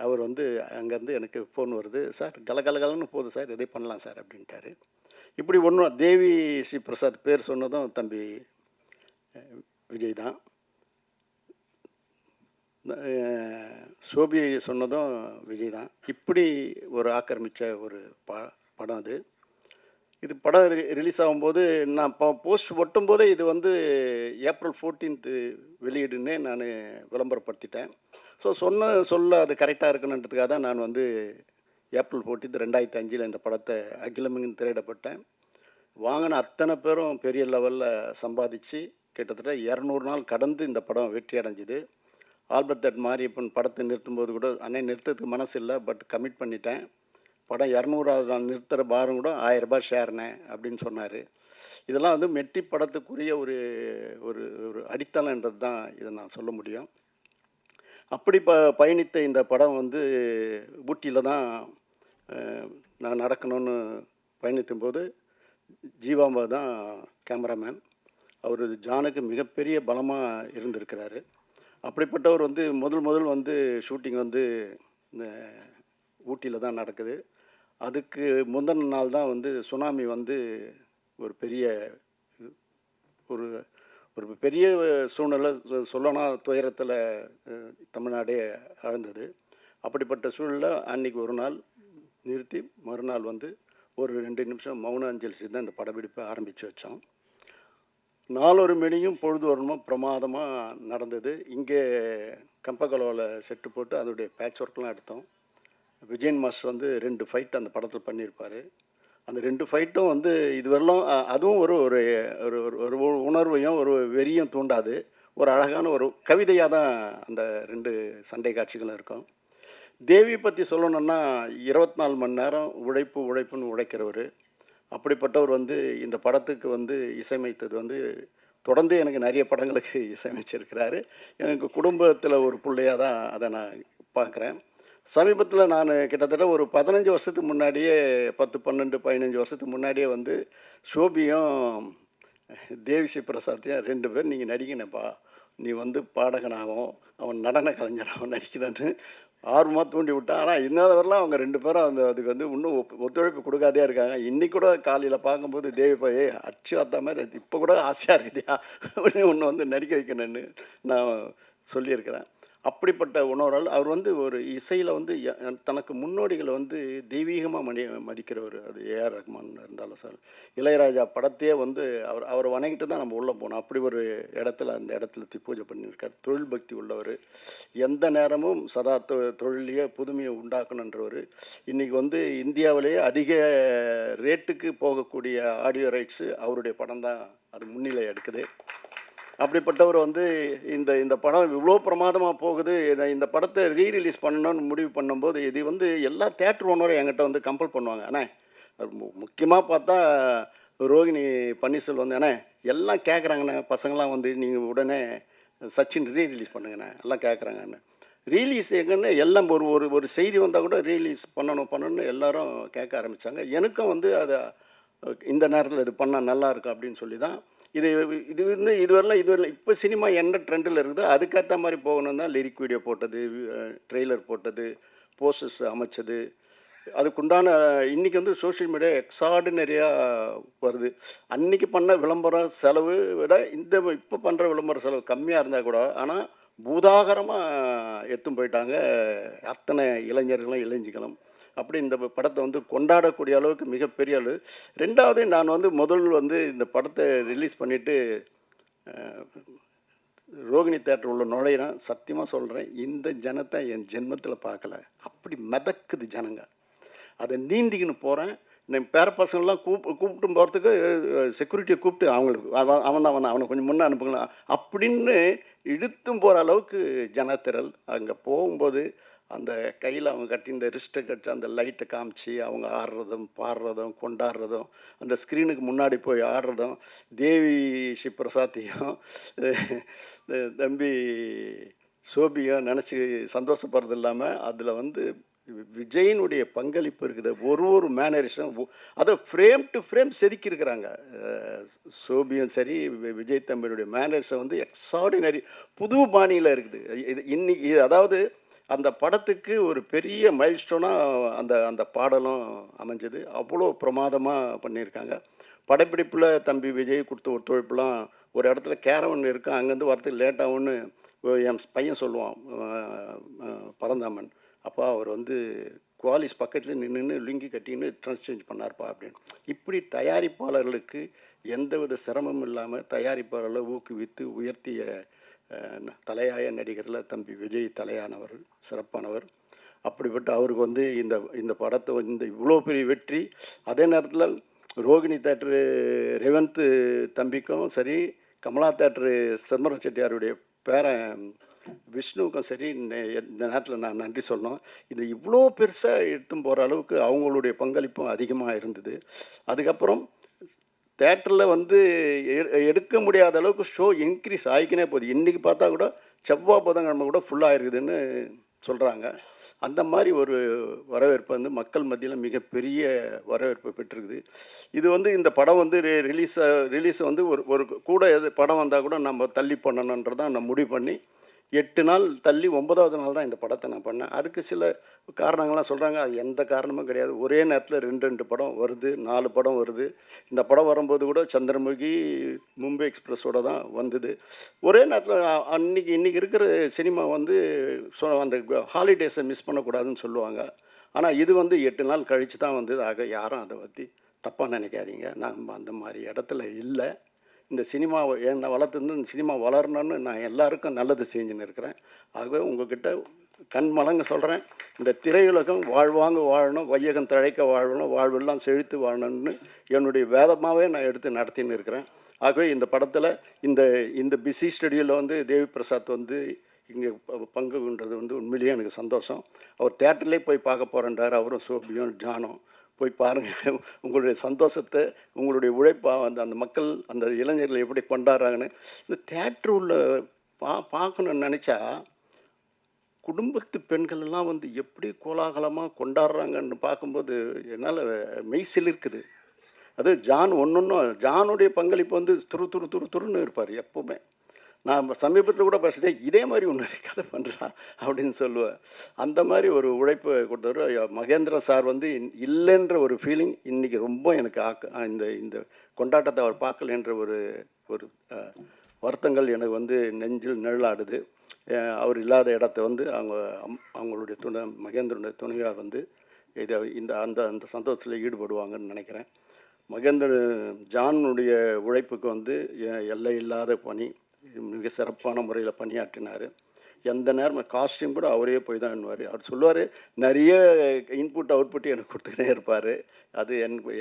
அவர் வந்து அங்கேருந்து எனக்கு ஃபோன் வருது, சார் கலகலகலன்னு போகுது சார், இதே பண்ணலாம் சார் அப்படின்ட்டாரு. இப்படி ஒன்றும் தேவி ஸ்ரீ பிரசாத் பேர் சொன்னதும் தம்பி விஜய் தான். சோபி சொன்னதும் விஜய் தான். இப்படி ஒரு ஆக்கிரமித்த ஒரு படம் அது. இது படம் ரிலீஸ் ஆகும்போது நான் போஸ்ட் ஒட்டும் போதே இது வந்து ஏப்ரல் 14th வெளியிடுன்னு நான் விளம்பரப்படுத்திட்டேன். ஸோ சொல்ல அது கரெக்டாக இருக்கணுன்றதுக்காக தான் நான் வந்து ஏப்ரல் 14 2005 இந்த படத்தை அகிலமெங்கும் திரையிடப்பட்டேன். வாங்கின அத்தனை பேரும் பெரிய லெவலில் சம்பாதிச்சு கிட்டத்தட்ட 200 நாள் கடந்து இந்த படம் வெற்றி அடைஞ்சிது. ஆல்பர்ட் தட் மாரியப்பன் படத்தை நிறுத்தும்போது கூட அண்ணே நிறுத்தத்துக்கு மனசு இல்லை, பட் கமிட் பண்ணிட்டேன், படம் 200வது நாள் நிறுத்துகிற பாரம் கூட 1000 ரூபாய் ஷேர்னே அப்படின்னு சொன்னார். இதெல்லாம் வந்து மெட்ரி படத்துக்குரிய ஒரு ஒரு ஒரு அடித்தளன்றது தான் இதை நான் சொல்ல முடியும். அப்படி பயணித்த இந்த படம் வந்து ஊட்டியில் தான் நான் நடக்கணும்னு பயணித்தும் போது ஜீவாம்பா தான் கேமராமேன். அவர் ஜானுக்கு மிகப்பெரிய பலமாக இருந்திருக்கிறாரு. அப்படிப்பட்டவர் வந்து முதல் வந்து ஷூட்டிங் வந்து இந்த ஊட்டியில் தான் நடக்குது. அதுக்கு முந்தின நாள் தான் வந்து சுனாமி வந்து ஒரு பெரிய ஒரு ஒரு பெரிய சூழ்நிலை சொல்லனா துயரத்தில் தமிழ்நாடே ஆழ்ந்தது. அப்படிப்பட்ட சூழலில் அன்றைக்கி ஒரு நாள் நிறுத்தி மறுநாள் வந்து ஒரு 2 நிமிஷம் மௌன அஞ்சலி தான் இந்த படப்பிடிப்பை ஆரம்பித்து வச்சோம். 4 மணியும் பொழுது வரணும் பிரமாதமாக நடந்தது. இங்கே கம்பகலோவில் செட்டு போட்டு அதோடைய பேட்ச் ஒர்க்லாம் எடுத்தோம். விஜயன் மாஸ்டர் வந்து 2 ஃபைட் அந்த படத்தில் பண்ணியிருப்பார். அந்த 2 ஃபைட்டும் வந்து இதுவரையிலும் அதுவும் ஒரு ஒரு ஒரு உணர்வையும் ஒரு வெறியும் தூண்டாது. ஒரு அழகான ஒரு கவிதையாக தான் அந்த 2 சண்டை காட்சிகளும் இருக்கும். தேவி பற்றி சொல்லணுன்னா 24 மணி நேரம் உழைப்புன்னு உழைக்கிறவர். அப்படிப்பட்டவர் வந்து இந்த படத்துக்கு வந்து இசையமைத்தது வந்து தொடர்ந்து எனக்கு நிறைய படங்களுக்கு இசையமைச்சிருக்கிறாரு. எனக்கு குடும்பத்தில் ஒரு பிள்ளையாக தான் அதை நான் பார்க்குறேன். சமீபத்தில் நான் கிட்டத்தட்ட ஒரு 15 வருஷத்துக்கு முன்னாடியே 10, 12, 15 வருஷத்துக்கு முன்னாடியே வந்து ஷோபியும் தேவிஸ்ரீ பிரசாத்தையும் 2 பேர் நீங்கள் நடிக்கணப்பா, நீ வந்து பாடகனாகவும் அவன் நடன கலைஞராகவும் நடிக்கணும்னு ஆர்வமாக தூண்டி விட்டான். ஆனால் இன்னொருவரெலாம் அவங்க 2 பேரும் அதுக்கு வந்து இன்னும் ஒத்துழைப்பு கொடுக்காதே இருக்காங்க. இன்றைக்கி கூட காலையில் பார்க்கும்போது தேவி போய் அச்சு வார்த்தா மாதிரி இப்போ கூட ஆசையாக இருக்குதியா அப்படின்னு ஒன்று வந்து நடிக்க வைக்கணும்னு நான் சொல்லியிருக்கிறேன். அப்படிப்பட்ட உணர்வால் அவர் வந்து ஒரு இசையில் வந்து தனக்கு முன்னோடிகளை வந்து தெய்வீகமாக மதிக்கிறவர். அது ஏஆர் ரஹ்மான் இருந்தாலும் சார், இளையராஜா படத்தையே வந்து அவரை வணங்கிட்டு தான் நம்ம உள்ளே போனோம். அப்படி ஒரு இடத்துல அந்த இடத்துல பூஜை பண்ணியிருக்கார். தொழில் பக்தி உள்ளவர், எந்த நேரமும் சதா தொழிலையே புதுமையை உண்டாக்கணுன்றவர். இன்றைக்கி வந்து இந்தியாவிலேயே அதிக ரேட்டுக்கு போகக்கூடிய ஆடியோ ரைட்ஸு அவருடைய படம் தான் அது முன்னிலை எடுக்குது. அப்படிப்பட்டவர் வந்து இந்த படம் இவ்வளோ பிரமாதமாக போகுது, இந்த படத்தை ரீரிலீஸ் பண்ணணும்னு முடிவு பண்ணும்போது இது வந்து எல்லா தேட்டர் ஓனரும் என்கிட்ட வந்து கம்பல் பண்ணுவாங்க. அண்ணே முக்கியமாக பார்த்தா ரோகிணி பன்னீர்செல்வம் வந்து அண்ணே எல்லாம் கேட்குறாங்கண்ணே, பசங்களாம் வந்து நீங்கள் உடனே சச்சின் ரீரிலீஸ் பண்ணுங்கண்ணே எல்லாம் கேட்குறாங்கண்ணே. ரீலீஸ் எங்கன்னு எல்லாம் ஒரு செய்தி வந்தால் கூட ரீலீஸ் பண்ணணும்னு எல்லாரும் கேட்க ஆரம்பித்தாங்க. எனக்கும் வந்து அதை இந்த நேரத்தில் இது பண்ணால் நல்லாயிருக்கும் அப்படின்னு சொல்லி தான் இது வந்து இதுவரையிலும் இப்போ சினிமா என்ன ட்ரெண்டில் இருக்குதோ அதுக்கேற்ற மாதிரி போகணும் தான் லிரிக் வீடியோ போட்டது, ட்ரெய்லர் போட்டது, போஸ்டர்ஸ் அமைச்சது. அதுக்குண்டான இன்றைக்கி வந்து சோஷியல் மீடியா எக்ஸார்டினரியாக வருது. அன்றைக்கி பண்ண விளம்பர செலவு விட இப்போ பண்ணுற விளம்பர செலவு கம்மியாக இருந்தால் கூட ஆனால் பூதாகரமாக எடுத்துன்னு போயிட்டாங்க அத்தனை இளைஞர்களும் இளைஞர்களும். அப்படி இந்த படத்தை வந்து கொண்டாடக்கூடிய அளவுக்கு மிகப்பெரிய அளவு. 2வது நான் வந்து வந்து இந்த படத்தை ரிலீஸ் பண்ணிவிட்டு ரோகிணி தேட்டர் உள்ள நுழையிறேன். சத்தியமாக சொல்கிறேன், இந்த ஜனத்தை என் ஜென்மத்தில் பார்க்கல. அப்படி மிதக்குது ஜனங்க. அதை நீந்திக்கின்னு போகிறேன். இந்த பேர பசங்கள்லாம் கூப்பிட்டு போகிறதுக்கு செக்யூரிட்டியை கூப்பிட்டு அவங்களுக்கு அவன் தான் அவனை கொஞ்சம் முன்னே அனுப்புங்களா அப்படின்னு இழுத்தும் போகிற அளவுக்கு ஜனத்திரள். அங்கே போகும்போது அந்த கையில் அவங்க கட்டி இந்த ரிஸ்ட்டை கட்டி அந்த லைட்டை காமிச்சு அவங்க ஆடுறதும் பாடுறதும் கொண்டாடுறதும் அந்த ஸ்க்ரீனுக்கு முன்னாடி போய் ஆடுறதும் தேவி ஸ்ரீபிரசாத்தையும் தம்பி சோபியும் நினச்சி சந்தோஷப்படுறது இல்லாமல் அதில் வந்து விஜயினுடைய பங்களிப்பு இருக்குது. ஒரு மேனரிசம் அதை ஃப்ரேம் டு ஃப்ரேம் செதுக்கியிருக்கிறாங்க. சோபியும் சரி விஜய் தம்பியுடைய மேனரிசம் வந்து எக்ஸார்டினரி புது பாணியில் இருக்குது. இது இன்னைக்கு அதாவது அந்த படத்துக்கு ஒரு பெரிய மைல்ஸ்டோனாக அந்த பாடலும் அமைஞ்சது. அவ்வளோ பிரமாதமாக பண்ணியிருக்காங்க. படப்பிடிப்பில் தம்பி விஜய் கொடுத்த ஒத்துழைப்புலாம் ஒரு இடத்துல கேரவன் இருக்கும், அங்கேருந்து வரத்துக்கு லேட்டாகும்னு என் பையன் சொல்லுவான் பரந்தாமன். அப்பா அவர் வந்து குவாலிஸ் பக்கத்தில் நின்று லுங்கி கட்டின்னு ட்ரெஸ் சேஞ்ச் பண்ணார்ப்பா அப்படின்னு. இப்படி தயாரிப்பாளர்களுக்கு எந்தவித சிரமமும் இல்லாமல் தயாரிப்பாளர்களை ஊக்குவித்து உயர்த்திய தலையாய நடிகரில் தம்பி விஜய் தலையானவர், சிறப்பானவர். அப்படிப்பட்ட அவருக்கு வந்து இந்த படத்தை இந்த இவ்வளோ பெரிய வெற்றி. அதே நேரத்தில் ரோகிணி தேட்ரு ரேவந்த் தம்பிக்கும் சரி, கமலா தேட்ரு சிதம்பரம் செட்டியாருடைய பேரன் விஷ்ணுவுக்கும் சரி இந்த நேரத்தில் நான் நன்றி சொல்லணும். இது இவ்வளோ பெருசாக எடுத்தும் போகிற அளவுக்கு அவங்களுடைய பங்களிப்பும் அதிகமாக இருந்தது. அதுக்கப்புறம் தேட்டரில் வந்து எடுக்க முடியாத அளவுக்கு ஷோ இன்க்ரீஸ் ஆகிக்கினே போகுது. இன்றைக்கி பார்த்தா கூட செவ்வாய் புதன்கிழமை கூட ஃபுல்லாக இருக்குதுன்னு சொல்கிறாங்க. அந்த மாதிரி ஒரு வரவேற்பு வந்து மக்கள் மத்தியில் மிகப்பெரிய வரவேற்பு பெற்றிருக்குது. இது வந்து இந்த படம் வந்து ரிலீஸை வந்து ஒரு கூட படம் வந்தால் கூட நம்ம தள்ளி பண்ணணுன்றதான் நான் முடிவு பண்ணி 8 நாள் தள்ளி 9வது நாள் தான் இந்த படத்தை நான் பண்ணேன். அதுக்கு சில காரணங்கள்லாம் சொல்கிறாங்க. அது எந்த காரணமும் கிடையாது. ஒரே நேரத்தில் 2 படம் வருது, 4 படம் வருது. இந்த படம் வரும்போது கூட சந்திரமுகி மும்பை எக்ஸ்பிரஸோடு தான் வந்தது. ஒரே நேரத்தில் இன்றைக்கி இருக்கிற சினிமா வந்து அந்த ஹாலிடேஸை மிஸ் பண்ணக்கூடாதுன்னு சொல்லுவாங்க. ஆனால் இது வந்து 8 நாள் கழித்து தான் வந்தது. ஆக யாரும் அதை பற்றி தப்பாக நினைக்காதீங்க. நம்ம அந்த மாதிரி இடத்துல இல்லை. இந்த சினிமாவை என்னை வளர்த்துருந்து இந்த சினிமா வளரணும்னு நான் எல்லாருக்கும் நல்லது செஞ்சுன்னு இருக்கிறேன். ஆகவே உங்கள்கிட்ட கண்மலங்க சொல்கிறேன், இந்த திரையுலகம் வாழ்வாங்க வாழணும், வையகம் தழைக்க வாழணும், வாழ்வெல்லாம் செழித்து வாழணும்னு என்னுடைய வேதமாகவே நான் எடுத்து நடத்தின்னு இருக்கிறேன். ஆகவே இந்த படத்தில் இந்த பிஸி ஸ்டுடியோவில் வந்து தேவி பிரசாத் வந்து இங்கே பங்கு கொண்டது வந்து உண்மையிலேயே எனக்கு சந்தோஷம். அவர் தேட்டர்லேயே போய் பார்க்க போகிறேன்றார். அவரும் சோபியும் ஜானும் போய் பாருங்கள். உங்களுடைய சந்தோஷத்தை, உங்களுடைய உழைப்பாக அந்த மக்கள் அந்த இளைஞர்கள் எப்படி கொண்டாடுறாங்கன்னு இந்த தேட்டர் உள்ள பார்க்கணுன்னு நினச்சா குடும்பத்து பெண்கள் எல்லாம் வந்து எப்படி கோலாகலமாக கொண்டாடுறாங்கன்னு பார்க்கும்போது என்னால் மெய்சில் இருக்குது. அது ஜானுடைய பங்களிப்பு வந்து துருன்னு இருப்பார் எப்போவுமே. நான் சமீபத்தில் கூட பேசிட்டேன், இதே மாதிரி ஒன்று கதை பண்ணுறான் அப்படின்னு சொல்லுவேன். அந்த மாதிரி ஒரு உழைப்பு கொடுத்தவர் மகேந்திர சார் வந்து இல்லைன்ற ஒரு ஃபீலிங் இன்றைக்கி ரொம்ப எனக்கு இந்த கொண்டாட்டத்தை அவர் பார்க்கலன்ற ஒரு வருத்தங்கள் எனக்கு வந்து நெஞ்சில் நிழலாடுது. அவர் இல்லாத இடத்த வந்து அவங்களுடைய மகேந்திரனுடைய துணையார் வந்து அந்த சந்தோஷத்தில் ஈடுபடுவாங்கன்னு நினைக்கிறேன். ஜானுடைய உழைப்புக்கு வந்து எல்லை இல்லாத பணி, மிக சிறப்பான முறையில் பணியாற்றினார். எந்த நேரம் காஸ்டியூம் கூட அவரே போய் தான் பண்ணுவார். அவர் சொல்லுவார், நிறைய இன்புட் அவுட்புட் எனக்கு கொடுத்துக்கிட்டே இருப்பார். அது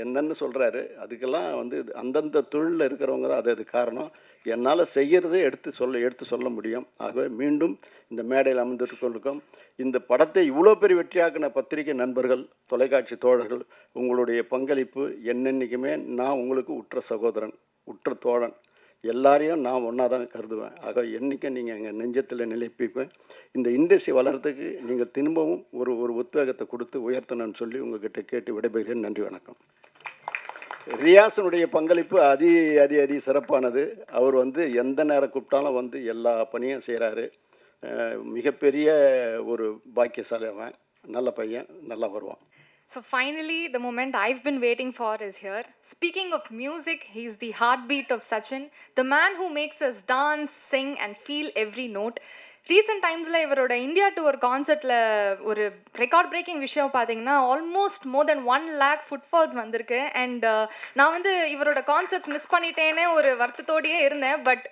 என்னன்னு சொல்கிறாரு. அதுக்கெல்லாம் வந்து அந்தந்த தொழிலில் இருக்கிறவங்க தான் அது காரணம். என்னால் செய்கிறதே எடுத்து சொல்ல முடியும். ஆகவே மீண்டும் இந்த மேடையில் அமர்ந்திருக்கோம். இந்த படத்தை இவ்வளோ பெரிய வெற்றியாக்கின பத்திரிகை நண்பர்கள், தொலைக்காட்சி தோழர்கள், உங்களுடைய பங்களிப்பு என்னென்னைக்குமே நான் உங்களுக்கு உற்ற சகோதரன், உற்ற தோழன், எல்லாரையும் நான் ஒன்றா தான் கருதுவேன். ஆக என்றைக்கும் நீங்கள் எங்கள் நெஞ்சத்தில் நிலைப்பிப்பேன். இந்த இண்டஸ்ட்ரி வளர்கிறதுக்கு நீங்கள் திரும்பவும் ஒரு உத்வேகத்தை கொடுத்து உயர்த்தணும்னு சொல்லி உங்கள்கிட்ட கேட்டு விடைபெறுகிறேன். நன்றி, வணக்கம். ரியாஸனுடைய பங்களிப்பு அதி சிறப்பானது. அவர் வந்து எந்த நேரம் கூப்பிட்டாலும் வந்து எல்லா பணியும் செய்கிறாரு. மிகப்பெரிய ஒரு பாக்கியசாலி அவன். நல்ல பையன், நல்லா வருவான். So finally, the moment I've been waiting for is here. Speaking of music, he's the heartbeat of Sachin, the man who makes us dance, sing and feel every note. Recent டைம்ஸில் இவரோட இந்தியா டூர் கான்சர்ட்டில் ஒரு ரெக்கார்ட் பிரேக்கிங் விஷயம் பார்த்தீங்கன்னா ஆல்மோஸ்ட் மோர் தென் 1 lakh ஃபுட்ஃபால்ஸ் வந்திருக்கு. அண்ட் நான் வந்து இவரோட கான்சர்ட்ஸ் மிஸ் பண்ணிட்டேன்னு ஒரு வருத்தத்தோடையே இருந்தேன். பட்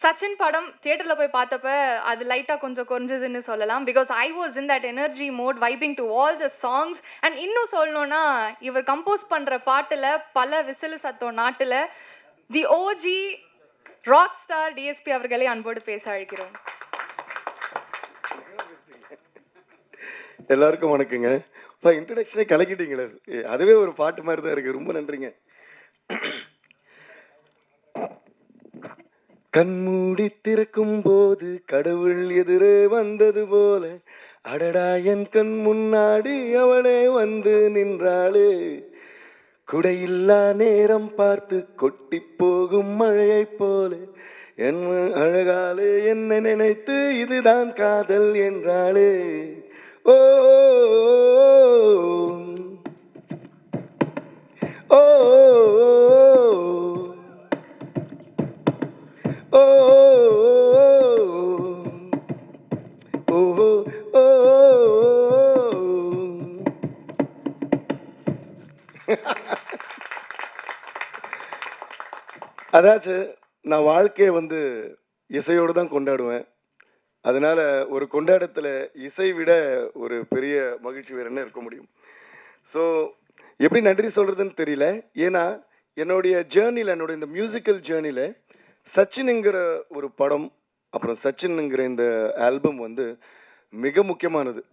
சச்சின் படம் தியேட்டரில் போய் பார்த்தப்ப அது லைட்டாக கொஞ்சம் குறைஞ்சதுன்னு சொல்லலாம். Because I was in that energy mode vibing to all the songs. And இன்னும் சொல்லணும்னா இவர் கம்போஸ் பண்ணுற பாட்டில் பல விசில் சத்தம் நாட்டில் தி ஓஜி ராக் ஸ்டார் டிஎஸ்பி அவர்களை அன்போடு பேச அழைக்கிறோம். எல்லாருக்கும் வணக்கங்க. இப்போ இன்ட்ரடக்ஷனே கலக்கிட்டீங்களே, அதுவே ஒரு பாட்டு மாதிரி தான் இருக்குது. ரொம்ப நன்றிங்க. கண்மூடி திறக்கும் போது கடவுள் எதிரே வந்தது போல, அடடா என் கண் முன்னாடி அவளே வந்து நின்றாளே, குடையில்லா நேரம் பார்த்து கொட்டி போகும் மழையை போல, என் அழகாலே என்னை நினைத்து இதுதான் காதல் என்றாளே. ஓ ஓ ஓ ஓ அதாச்சு நான் வாழ்க்கையை வந்து இசையோடு தான் கொண்டாடுவேன். அதனால ஒரு கொண்டாட்டத்தில் இசை விட ஒரு பெரிய மகிழ்ச்சி வேறு என்ன இருக்க முடியும். ஸோ எப்படி நன்றி சொல்கிறதுன்னு தெரியல. ஏன்னா என்னுடைய ஜேர்னியில், என்னோட இந்த மியூசிக்கல் ஜேர்னியில் சச்சின்ங்கிற ஒரு படம், அப்புறம் சச்சின்ங்கிற இந்த ஆல்பம் வந்து மிக முக்கியமானது.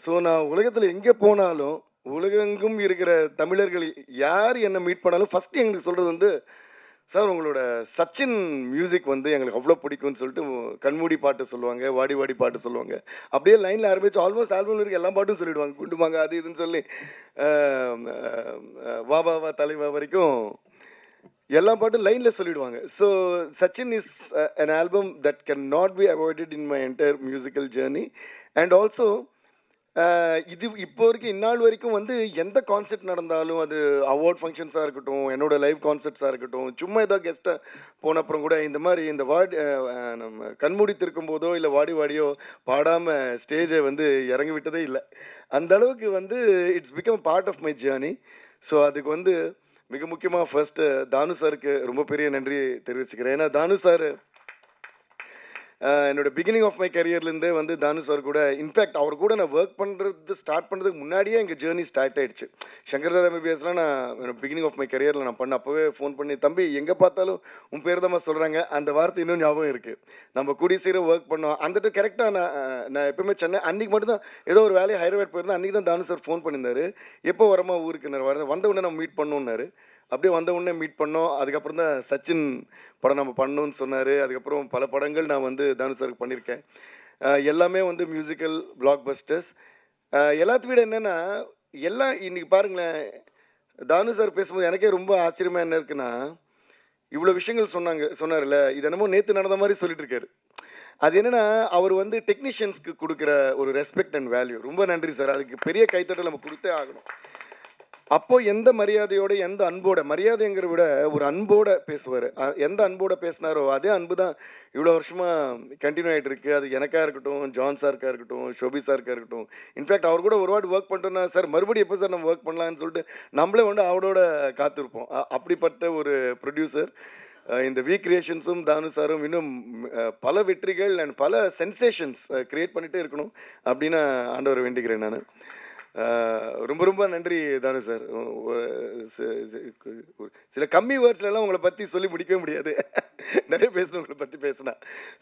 ஸோ நான் உலகத்தில் எங்கே போனாலும், உலகெங்கும் இருக்கிற தமிழர்கள் யார் என்னை மீட் பண்ணாலும் ஃபஸ்ட்டு எங்களுக்கு சொல்கிறது வந்து, சார் உங்களோட சச்சின் மியூசிக் வந்து எங்களுக்கு அவ்வளோ பிடிக்கும்னு சொல்லிட்டு கண்மூடி பாட்டு சொல்லுவாங்க, வாடி வாடி பாட்டு சொல்லுவாங்க. அப்படியே லைனில் ஆரம்பிச்சு ஆல்மோஸ்ட் ஆல்பம் இருக்க எல்லா பாட்டும் சொல்லிவிடுவாங்க. குண்டுமாங்க அது இதுன்னு சொல்லி வா வா வா தலைவா வரைக்கும் எல்லா பாட்டும் லைனில் சொல்லிவிடுவாங்க. So Sachin is an album that cannot be avoided in my entire musical journey. And also இது இப்போ வரைக்கும் இந்நாள் வரைக்கும் வந்து எந்த கான்செர்ட் நடந்தாலும், அது அவார்ட் ஃபங்க்ஷன்ஸாக இருக்கட்டும், என்னோட லைவ் கான்செர்ட்ஸாக இருக்கட்டும், சும்மா ஏதோ கெஸ்ட்டாக போன அப்புறம் கூட இந்த மாதிரி இந்த நம்ம கண்மூடி திருக்கும் போதோ இல்லை வாடி வாடியோ பாடாமல் ஸ்டேஜை வந்து இறங்கி விட்டதே இல்லை. அந்த அளவுக்கு வந்து it's become part of my journey. So அதுக்கு வந்து மிக முக்கியமாக ஃபர்ஸ்ட்டு தானு சாருக்கு ரொம்ப பெரிய நன்றி தெரிவிச்சுக்கிறேன். ஏன்னா தானு சார் என்னோட பிகினிங் ஆஃப் மை கரியர்லேருந்தே வந்து தானு சார் கூட, இன்ஃபேக்ட் அவர் கூட நான் ஒர்க் பண்ணுறது ஸ்டார்ட் பண்ணுறதுக்கு முன்னாடியே எங்கள் ஜேர்னி ஸ்டார்ட் ஆகிடுச்சு. சங்கர் தாதா எம்பிபிஎஸ்லாம் நான் பிகினிங் ஆஃப் மை கரியரில் நான் பண்ண அப்போவே ஃபோன் பண்ணி, தம்பி எங்கே பார்த்தாலும் உன் பேர் தான் சொல்கிறாங்க, அந்த வார்த்தை இன்னும் ஞாபகம் இருக்குது. நம்ம கூடிய சீரம் ஒர்க் பண்ணோம். அந்த கரெக்டாக நான் எப்பவுமே சென்னை அன்றைக்கி மட்டும்தான் ஏதோ ஒரு வேலையை ஹைதராபாத் போயிருந்தேன். அன்றைக்கி தான் தானு சார் ஃபோன் பண்ணியிருந்தாரு, எப்போ வரமா ஊருக்கு வந்த உடனே நம்ம மீட் பண்ணோன்னாரு. அப்படியே வந்த உடனே மீட் பண்ணோம். அதுக்கப்புறம் தான் சச்சின் படம் நம்ம பண்ணணும்னு சொன்னார். அதுக்கப்புறம் பல படங்கள் நான் வந்து தானு சாருக்கு பண்ணியிருக்கேன். எல்லாமே வந்து மியூசிக்கல் பிளாக் பஸ்டர்ஸ். எல்லாத்த விட என்னென்னா, எல்லாம் இன்றைக்கி பாருங்களேன், தானு சார் பேசும்போது எனக்கே ரொம்ப ஆச்சரியமாக என்ன இருக்குன்னா, இவ்வளோ விஷயங்கள் சொன்னார்ல, இது என்னமோ நேற்று நடந்த மாதிரி சொல்லிட்டு இருக்காரு. அது என்னென்னா, அவர் வந்து டெக்னீஷியன்ஸ்க்கு கொடுக்குற ஒரு ரெஸ்பெக்ட் அண்ட் வேல்யூ. ரொம்ப நன்றி சார், அதுக்கு பெரிய கைத்தட்டல் நம்ம கொடுத்தே ஆகணும். அப்போது எந்த மரியாதையோட, எந்த அன்போட, மரியாதைங்கிற விட ஒரு அன்போடு பேசுவார். எந்த அன்போடு பேசினாரோ அதே அன்பு தான் இவ்வளோ வருஷமாக கண்டினியூ ஆகிட்டு இருக்குது. அது எனக்காக இருக்கட்டும், ஜான் சாருக்காக இருக்கட்டும், ஷோபி சாருக்காக இருக்கட்டும். இன்ஃபேக்ட் அவர் கூட ஒரு வாட்டி ஒர்க் பண்ணிட்டோன்னா, சார் மறுபடியும் எப்போ சார் நம்ம ஒர்க் பண்ணலான்னு சொல்லிட்டு நம்மளே வந்து அவரோட காத்திருப்போம். அப்படிப்பட்ட ஒரு ப்ரொடியூசர். இந்த வி கிரியேஷன்ஸும் தானு சாரும் இன்னும் பல வெற்றிகள் அண்ட் பல சென்சேஷன்ஸ் க்ரியேட் பண்ணிகிட்டே இருக்கணும் அப்படின்னு ஆண்டவரை வேண்டிக்கிறேன் நான். ரொம்ப ரொம்ப நன்றி தானு சார். சில கம்மி வேர்ட்ஸ்லாம் உங்களை பற்றி சொல்லி முடிக்கவே முடியாது, நிறைய பேசணும் உங்களை பற்றி பேசினா.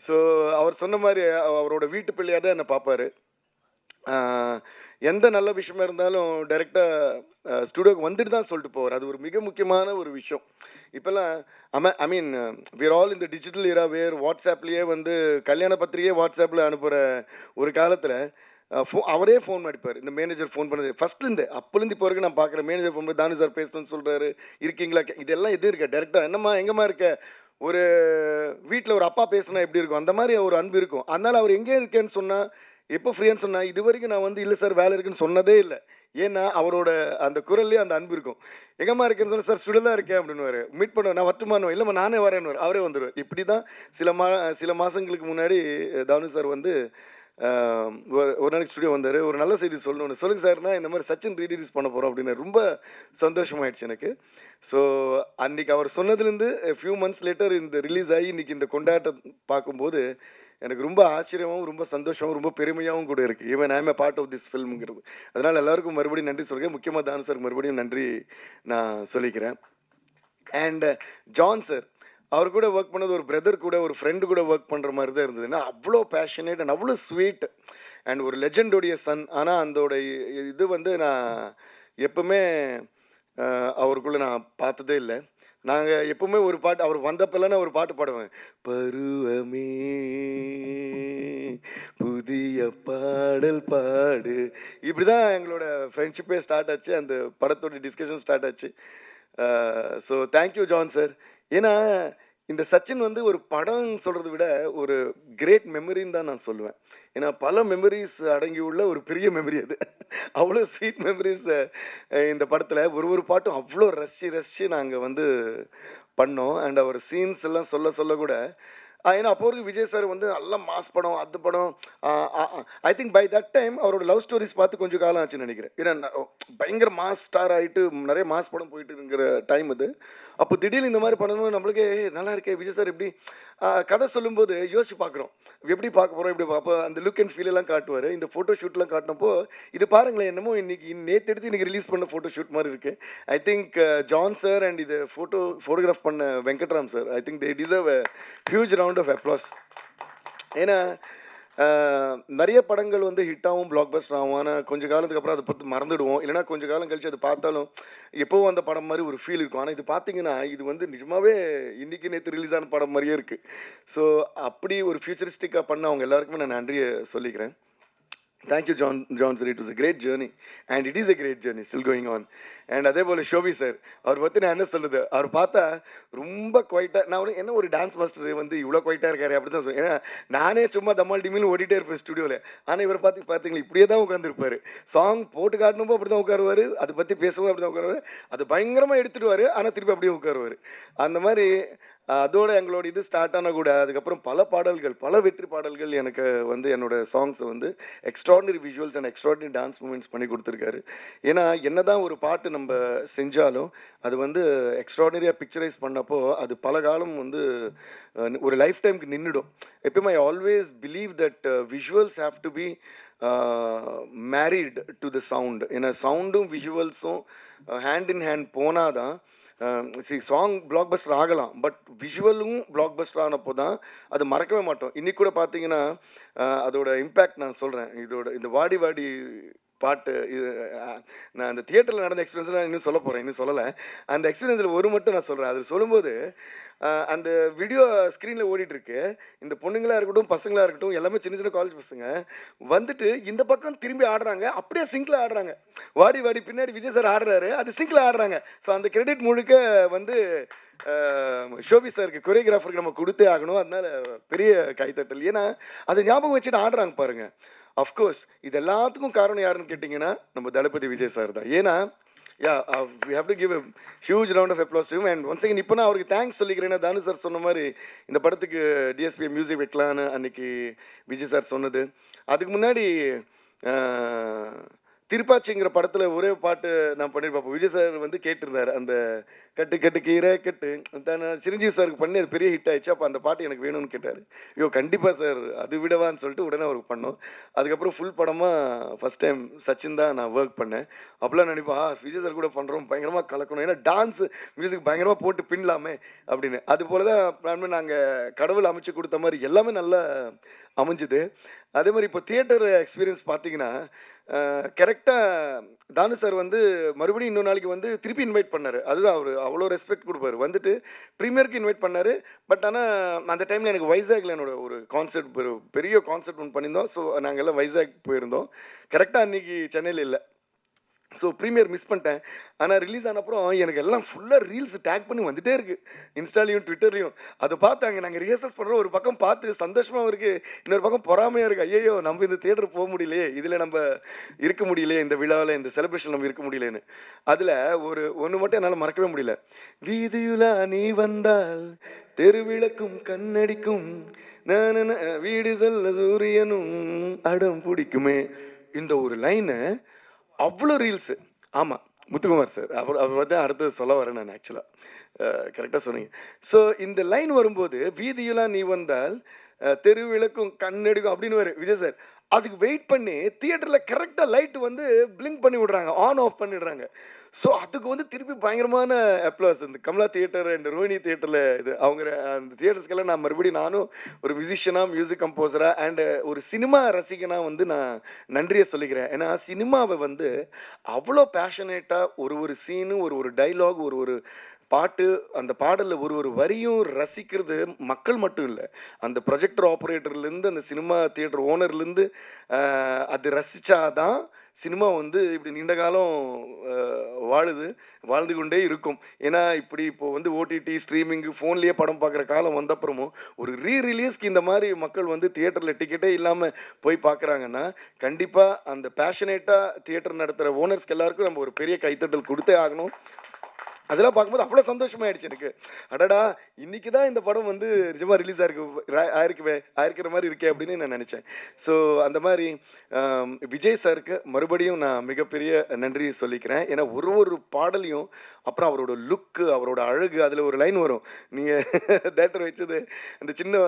ஸோ அவர் சொன்ன மாதிரி அவரோட வீட்டு பிள்ளையாக தான் என்னை பார்ப்பார். எந்த நல்ல விஷயமா இருந்தாலும் டைரெக்டாக ஸ்டூடியோக்கு வந்துட்டு தான் சொல்லிட்டு போவார். அது ஒரு மிக முக்கியமான ஒரு விஷயம். இப்போல்லாம் ஐ மீன் we are all in the digital era where வாட்ஸ்அப்லேயே வந்து கல்யாண பத்திரிகையே வாட்ஸ்அப்பில் அனுப்புகிற ஒரு காலத்தில் அவரே ஃபோன் அடிப்பார். இந்த மேனேஜர் ஃபோன் பண்ணது ஃபஸ்ட்லேருந்து அப்போலேருந்து இப்போ வரைக்கும் நான் பார்க்குறேன். மேனேஜர் ஃபோன் பண்ணி தானு சார் பேசணும்னு சொல்கிறாரு, இருக்கீங்களா, இதெல்லாம் எது இருக்க டேரெக்டாக என்னம்மா எங்கம்மா இருக்க, ஒரு வீட்டில் ஒரு அப்பா பேசுனா எப்படி இருக்கும் அந்த மாதிரி ஒரு அன்பு இருக்கும். அதனால் அவர் எங்கே இருக்கேன்னு சொன்னால், எப்போ ஃப்ரீயான்னு சொன்னால், இது வரைக்கும் நான் வந்து இல்லை சார் வேலை இருக்குன்னு சொன்னதே இல்லை. ஏன்னா அவரோட அந்த குரல்லே அந்த அன்பு இருக்கும். எங்கம்மா இருக்கேன்னு சொன்னால், சார் ஸ்டுடியோ தான் இருக்கேன் அப்படின்னுவார். மீட் பண்ணுவேன், நான் வரட்டுமான்னு, இல்லைம்மா நானே வரேன்னு அவரே வந்துடுவார். இப்படி தான் சில மாதங்களுக்கு முன்னாடி தானு சார் வந்து ஒரு நாளைக்கு ஸ்டுடியோ வந்தார், ஒரு நல்ல செய்தி சொல்லணும்னு. சொல்லுங்கள் சார்னா இந்த மாதிரி சச்சின் ரீரிலீஸ் பண்ண போகிறோம் அப்படின்னு ரொம்ப சந்தோஷமாயிடுச்சு எனக்கு. ஸோ அன்றைக்கி அவர் சொன்னதுலேருந்து ஃபியூ மந்த்ஸ் லேட்டர் இந்த ரிலீஸ் ஆகி இன்றைக்கி இந்த கொண்டாட்டம் பார்க்கும்போது எனக்கு ரொம்ப ஆச்சரியமாகவும் ரொம்ப சந்தோஷமாகவும் ரொம்ப பெருமையாகவும் கூட இருக்குது. Even I am a part of this ஃபில்ம்ங்கிறது. அதனால் எல்லாருக்கும் மறுபடியும் நன்றி சொல்கிறேன். முக்கியமாக தானு சார் மறுபடியும் நன்றி நான் சொல்லிக்கிறேன். அண்ட் ஜான் சார், அவர் கூட ஒர்க் பண்ணது ஒரு பிரதர் கூட ஒரு ஃப்ரெண்டு கூட ஒர்க் பண்ணுற மாதிரி தான் இருந்ததுன்னா அவ்வளோ பேஷனேட் அண்ட் அவ்வளோ ஸ்வீட் அண்ட் ஒரு லெஜெண்டோடைய சன். ஆனால் அதோட இது வந்து நான் எப்பவுமே அவருக்குள்ளே நான் பார்த்ததே இல்லை. நாங்கள் எப்பவுமே ஒரு பாட்டு அவர் வந்தப்பெல்லாம் நான் ஒரு பாட்டு பாடுவேன், பருவமே புதிய பாடல் பாடு. இப்படி தான் எங்களோட ஃப்ரெண்ட்ஷிப்பே ஸ்டார்ட் ஆச்சு, அந்த படத்தோட டிஸ்கஷன் ஸ்டார்ட் ஆச்சு. So thank you John sir. ஏன்னா இந்த சச்சின் வந்து ஒரு படம் சொல்கிறத விட ஒரு கிரேட் மெமரின்னு தான் நான் சொல்லுவேன். ஏன்னா பல மெமரிஸ் அடங்கியுள்ள ஒரு பெரிய மெமரி அது. அவ்வளோ ஸ்வீட் மெமரிஸ் இந்த படத்தில் ஒரு பாட்டும் அவ்வளோ ரசித்து நாங்கள் வந்து பண்ணோம். அண்ட் அவர் சீன்ஸ் எல்லாம் சொல்ல கூட ஏன்னா அப்போ வரைக்கும் விஜய் சார் வந்து நல்லா மாஸ் படம் அது படம். I think by that time அவரோட லவ் ஸ்டோரிஸ் பார்த்து கொஞ்சம் காலம் ஆச்சுன்னு நினைக்கிறேன். ஏன்னா பயங்கர மாஸ் ஸ்டார் ஆகிட்டு நிறைய மாஸ் படம் போயிட்டுங்கிற டைம் அது. அப்போ திடீர்னு இந்த மாதிரி பண்ணும்போது நம்மளுக்கே நல்லா இருக்கே விஜய் சார் எப்படி கதை சொல்லும்போது யோசிச்சு பார்க்குறோம், எப்படி பார்க்க போகிறோம், இப்படி பார்ப்போம். அந்த லுக் அண்ட் ஃபீல் எல்லாம் காட்டுவார். இந்த ஃபோட்டோ ஷூட்லாம் காட்டினப்போ இது பாருங்களேன், என்னமோ இன்னைக்கு நேற்று எடுத்து இன்றைக்கி ரிலீஸ் பண்ண ஃபோட்டோ ஷூட் மாதிரி இருக்குது. I think John sir and இது ஃபோட்டோகிராஃப் பண்ண Venkatram sir, I think they deserve a huge round of applause. ஏன்னா நிறைய படங்கள் வந்து ஹிட்டாகவும் பிளாக் பஸ்டர் ஆகும். ஆனால் கொஞ்சம் காலத்துக்கு அப்புறம் அதை பற்றி மறந்துடுவோம். இல்லைனா கொஞ்சம் காலம் கழிச்சு அதை பார்த்தாலும் எப்போவும் அந்த படம் மாதிரி ஒரு ஃபீல் இருக்கும். ஆனால் இது பார்த்தீங்கன்னா இது வந்து நிஜமாகவே இன்றைக்கி நேற்று ரிலீஸ் ஆன படம் மாதிரியே இருக்குது. ஸோ அப்படி ஒரு ஃபியூச்சரிஸ்டிக்காக பண்ண அவங்க எல்லாருக்குமே நான் நன்றியை சொல்லிக்கிறேன். Thank you John sir. It was a great journey and it is a great journey still going on. And அதே போல் ஷோபி சார், அவர் பற்றி நான் என்ன சொல்லுது, அவர் பார்த்தா ரொம்ப குவைட்டாக, நான் என்ன ஒரு டான்ஸ் மாஸ்டர் வந்து இவ்வளோ குவைட்டாக இருக்காரு அப்படி தான் சொல்லுவேன். ஏன்னா நானே சும்மா தம்மால் டிமில் ஓடிட்டே இருப்பேன் ஸ்டுடியோவில். ஆனால் இவர் பார்த்தீங்களா இப்படியே தான் உட்காந்துருப்பார். சாங் போட்டு காட்டணும்போ அப்படி தான் உட்காருவார், அதை பற்றி பேசவும் அப்படி தான் உட்காருவார், அது பயங்கரமாக எடுத்துடுவார், ஆனால் திருப்பி அப்படியே உட்காருவார். அந்த மாதிரி அதோட எங்களோட இது ஸ்டார்ட் ஆன கூட அதுக்கப்புறம் பல பாடல்கள், பல வெற்றி பாடல்கள் எனக்கு வந்து என்னோட சாங்ஸை வந்து extraordinary visuals and extraordinary dance moments பண்ணி கொடுத்துருக்காரு. ஏன்னா என்ன தான் ஒரு பாட்டு நம்ம செஞ்சாலும் அது வந்து எக்ஸ்ட்ராடினரியாக பிக்சரைஸ் பண்ணப்போ அது பல காலம் வந்து ஒரு லைஃப் டைமுக்கு நின்றுடும். எப்பயுமே I always believe that visuals have to be married to the sound. ஏன்னா சவுண்டும் விஷுவல்ஸும் ஹேண்ட் இன் ஹேண்ட் போனால் தான் சாங் பிளாக் பஸ்டர் ஆகலாம். பட் விஷுவலும் பிளாக் பஸ்டர் ஆனப்போ தான் அது மறக்கவே மாட்டோம். இன்றைக்கி கூட பார்த்தீங்கன்னா அதோட இம்பேக்ட் நான் சொல்கிறேன். இந்த வாடி வாடி பாட்டு இது நான் அந்த தியேட்டரில் நடந்த எக்ஸ்பீரியன்ஸ் நான் இன்னும் சொல்ல போகிறேன், இன்னும் சொல்லலை. அந்த எக்ஸ்பீரியன்ஸில் ஒரு மட்டும் நான் சொல்கிறேன். அது சொல்லும்போது அந்த வீடியோ ஸ்க்ரீனில் ஓடிட்டுருக்கு, இந்த பொண்ணுங்களாக இருக்கட்டும் பசங்களாக இருக்கட்டும் எல்லாமே சின்ன சின்ன காலேஜ் பசங்க வந்துட்டு இந்த பக்கம் திரும்பி ஆடுறாங்க, அப்படியே சிங்கில் ஆடுறாங்க. வாடி வாடி பின்னாடி விஜய் சார் ஆடுறாரு, அது சிங்கில் ஆடுறாங்க. ஸோ அந்த கிரெடிட் முழுக்க வந்து ஷோபி சாருக்கு கொரியோகிராஃபருக்கு நம்ம கொடுத்தே ஆகணும். அதனால பெரிய கைத்தட்டல். ஏன்னா அதை ஞாபகம் வச்சுட்டு ஆடுறாங்க பாருங்கள். அஃப்கோர்ஸ் இது எல்லாத்துக்கும் காரணம் யாருன்னு கேட்டிங்கன்னா நம்ம தளபதி விஜய் சார் தான். ஏன்னா we have to give a huge round of applause to him. And once again இப்போ நான் அவருக்கு தேங்க்ஸ் சொல்லிக்கிறேன்னா தானு சார் சொன்ன மாதிரி இந்த படத்துக்கு டிஎஸ்பி மியூசிக் வைக்கலான்னு அன்னைக்கு விஜய் சார் சொன்னது. அதுக்கு முன்னாடி திருப்பாச்சிங்கிற படத்தில் ஒரே பாட்டு நான் பண்ணியிருப்பேன். விஜய் சார் வந்து கேட்டிருந்தார், அந்த கட்டு கட்டு கீரை கட்டு சிரஞ்சீவி சாருக்கு பண்ணி அது பெரிய ஹிட் ஆயிடுச்சு. அப்போ அந்த பாட்டு எனக்கு வேணும்னு கேட்டார். ஐயோ கண்டிப்பாக சார் அது விடவான்னு சொல்லிட்டு உடனே அவருக்கு பண்ணோம். அதுக்கப்புறம் ஃபுல் படமாக ஃபஸ்ட் டைம் சச்சின் தான் நான் ஒர்க் பண்ணேன். அப்போலாம் நினைப்பா விஜய் சார் கூட பண்ணுறோம் பயங்கரமாக கலக்கணும், ஏன்னா டான்ஸ் மியூசிக் பயங்கரமாக போட்டு பின்னலாமே அப்படின்னு. அது போல தான் பிளான் பண்ணி நாங்கள் கடவுள் அமைச்சு கொடுத்த மாதிரி எல்லாமே நல்லா அமைஞ்சுது. அதே மாதிரி இப்போ தியேட்டர் எக்ஸ்பீரியன்ஸ் பார்த்தீங்கன்னா கரெக்டாக தானு சார் வந்து மறுபடியும் இன்னொரு நாளைக்கு வந்து திருப்பி இன்வைட் பண்ணார். அதுதான் அவர் அவ்வளோ ரெஸ்பெக்ட் கொடுப்பார். வந்துட்டு ப்ரீமியருக்கு இன்வைட் பண்ணார். பட் ஆனால் அந்த டைமில் எனக்கு வைசாகில் என்னோட ஒரு கான்சர்ட் பெரிய கான்சர்ட் ஒன்று பண்ணியிருந்தோம். ஸோ நாங்கள் எல்லாம் வைசாக் போயிருந்தோம். கரெக்டாக அன்றைக்கி சென்னையில் இல்லை. ஸோ ப்ரீமியர் மிஸ் பண்ணிட்டேன். ஆனால் ரிலீஸ் ஆனப்புறம் எனக்கு எல்லாம் ஃபுல்லாக ரீல்ஸ் டேக் பண்ணி வந்துகிட்டே இருக்குது, இன்ஸ்டாலையும் ட்விட்டர்லையும். அதை பார்த்தாங்க நாங்கள் ரிஹர்சல்ஸ் பண்ணுறோம். ஒரு பக்கம் பார்த்து சந்தோஷமாக இருக்குது, இன்னொரு பக்கம் பொறாமையாக இருக்குது. ஐயோ நம்ம இந்த தியேட்டர் போக முடியலையே, இதில் நம்ம இருக்க முடியலையே, இந்த விழாவில் இந்த செலிப்ரேஷன் நம்ம இருக்க முடியலன்னு. அதில் ஒன்று மட்டும் என்னால் மறக்கவே முடியல. வீதியுலா நீ வந்தால் தெருவிளக்கும் கண்ணடிக்கும் வீடு செல்ல சூரியனும் அடம் பிடிக்குமே. இந்த ஒரு லைனு அவ்வளோ ரீல்ஸு. ஆமாம், முத்துக்குமார் சார் அவர் தான் அடுத்து சொல்ல வரேன் நான். ஆக்சுவலாக கரெக்டாக சொன்னீங்க. ஸோ இந்த லைன் வரும்போது வீதியெல்லாம் நீ வந்தால் தெருவிளக்கும் கண்ணெடுக்கும் அப்படின்னு வரும் விஜய் சார். அதுக்கு வெயிட் பண்ணி தியேட்டரில் கரெக்டாக லைட்டு வந்து பிளிங்க் பண்ணி விடுறாங்க, ஆன் ஆஃப் பண்ணிடுறாங்க. ஸோ அதுக்கு வந்து திருப்பி பயங்கரமான அப்ளாஸ். இந்த கமலா தியேட்டர் அண்ட் ரோஹினி தியேட்டரில் இது அவங்க அந்த தியேட்டர்ஸ்க்கெல்லாம் நான் மறுபடியும் நானும் ஒரு மியூசிஷியனாக, மியூசிக் கம்போசராக அண்டு ஒரு சினிமா ரசிகனாக வந்து நான் நன்றியை சொல்லிக்கிறேன். ஏன்னா சினிமாவை வந்து அவ்வளோ பேஷனேட்டாக ஒரு சீனு, ஒரு டைலாக், ஒரு பாட்டு, அந்த பாடலில் ஒரு வரியும் ரசிக்கிறது மக்கள் மட்டும் இல்லை, அந்த ப்ரொஜெக்டர் ஆப்ரேட்டர்லேருந்து அந்த சினிமா தியேட்டர் ஓனர்லேருந்து அது ரசித்தாதான் சினிமா வந்து இப்படி நீண்ட காலம் வாழ்ந்து கொண்டே இருக்கும். ஏன்னா இப்போ வந்து ஓடிடி ஸ்ட்ரீமிங்கு ஃபோன்லேயே படம் பார்க்குற காலம் வந்தப்புறமும் ஒரு ரீரிலீஸ்க்கு இந்த மாதிரி மக்கள் வந்து தியேட்டரில் டிக்கெட்டே இல்லாமல் போய் பார்க்குறாங்கன்னா கண்டிப்பாக அந்த பேஷனேட்டாக தியேட்டர் நடத்துகிற ஓனர்ஸ்க்கு எல்லாருக்கும் நம்ம ஒரு பெரிய கைத்தட்டல் கொடுத்தே ஆகணும். அதெல்லாம் பார்க்கும்போது அவ்வளோ சந்தோஷமாயிடுச்சு எனக்கு. அடடா, இன்னைக்கு தான் இந்த படம் வந்து நிஜமாக ரிலீஸ் ஆயிருக்கிற மாதிரி இருக்கே அப்படின்னு நான் நினச்சேன். ஸோ அந்த மாதிரி விஜய் சாருக்கு மறுபடியும் நான் மிகப்பெரிய நன்றி சொல்லிக்கிறேன். ஏன்னா ஒரு பாடலையும் அப்புறம் அவரோட லுக்கு, அவரோட அழகு, அதில் ஒரு லைன் வரும், நீங்கள் டேரக்டர் வச்சது அந்த சின்ன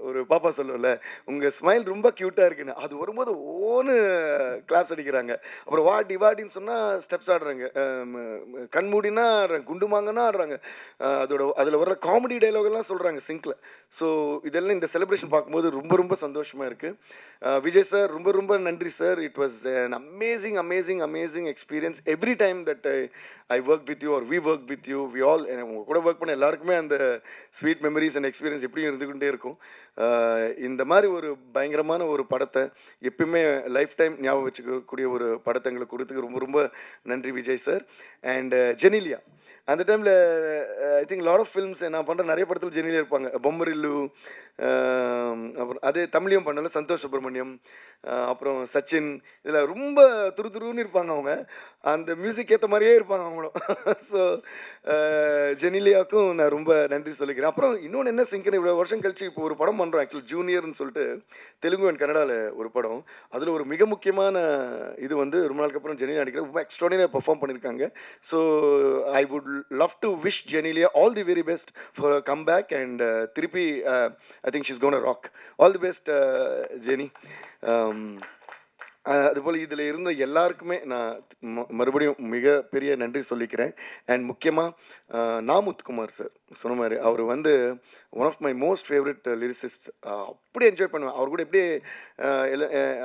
ஒரு பாப்பா சொல்லுவோம்ல, உங்கள் ஸ்மைல் ரொம்ப க்யூட்டாக இருக்குன்னு, அது வரும்போது ஓன்னு கிளாப்ஸ் அடிக்கிறாங்க. அப்புறம் வாட்டின்னு சொன்னால் ஸ்டெப்ஸ் ஆடுறாங்க, கண்மூடினா குண்டுமாங்கன்னா ஆடுறாங்க, அதில் வர்ற காமெடி டைலாகெல்லாம் சொல்கிறாங்க சிங்கில். ஸோ இதெல்லாம் இந்த செலிப்ரேஷன் பார்க்கும்போது ரொம்ப சந்தோஷமாக இருக்குது. விஜய் சார் ரொம்ப நன்றி சார். It was an amazing experience every time that I work with you or we work with you. We all உங்கள் கூட ஒர்க் பண்ண எல்லாருக்குமே அந்த ஸ்வீட் மெமரிஸ் அண்ட் எக்ஸ்பீரியன்ஸ் எப்படியும் இருந்துக்கிட்டே இருக்கும். இந்த மாதிரி ஒரு பயங்கரமான ஒரு படத்தை எப்பயுமே லைஃப் டைம் ஞாபகம் வச்சுக்கக்கூடிய ஒரு படத்தை எங்களுக்கு கொடுத்துக்கு ரொம்ப நன்றி விஜய் சார். அண்ட் ஜெனிலியா, அந்த டைமில் I think lot of films நான் பண்ணுற நிறைய படத்தில் ஜெனிலியா இருப்பாங்க. பொம்மரில்லு, அப்புறம் அதே தமிழையும் பண்ணல சந்தோஷ் சுப்ரமணியம், அப்புறம் சச்சின், இதில் ரொம்ப துருன்னு இருப்பாங்க அவங்க. அந்த மியூசிக் ஏற்ற மாதிரியே இருப்பாங்க அவங்களும். ஸோ ஜெனிலியாவுக்கும் நான் ரொம்ப நன்றி சொல்லிக்கிறேன். அப்புறம் இன்னொன்று என்ன சிங்கர், இவ்வளோ வருஷம் கழிச்சு இப்போ ஒரு படம் பண்ணுறோம் ஆக்சுவலி ஜூனியர்னு சொல்லிட்டு, தெலுங்கு அண்ட் கன்னடாவில் ஒரு படம். அதில் ஒரு மிக முக்கியமான இது வந்து ரொம்ப நாளுக்கு அப்புறம் ஜெனிலியா நடிக்கிற ரொம்ப எக்ஸ்ட்ராடினரியாக பெர்ஃபார்ம் பண்ணியிருக்காங்க. So I would love to wish Genelia all the very best for come back and திருப்பி I think she's going to rock. All the best, Jenny. அதுபோல் இதில் இருந்த எல்லாருக்குமே நான் மறுபடியும் மிகப்பெரிய நன்றி சொல்லிக்கிறேன். அண்ட் முக்கியமாக முத்துக்குமார் சார் சொன்ன மாதிரி அவர் வந்து one of my most favourite lyricist. அப்படி என்ஜாய் பண்ணுவேன் அவர் கூட. எப்படி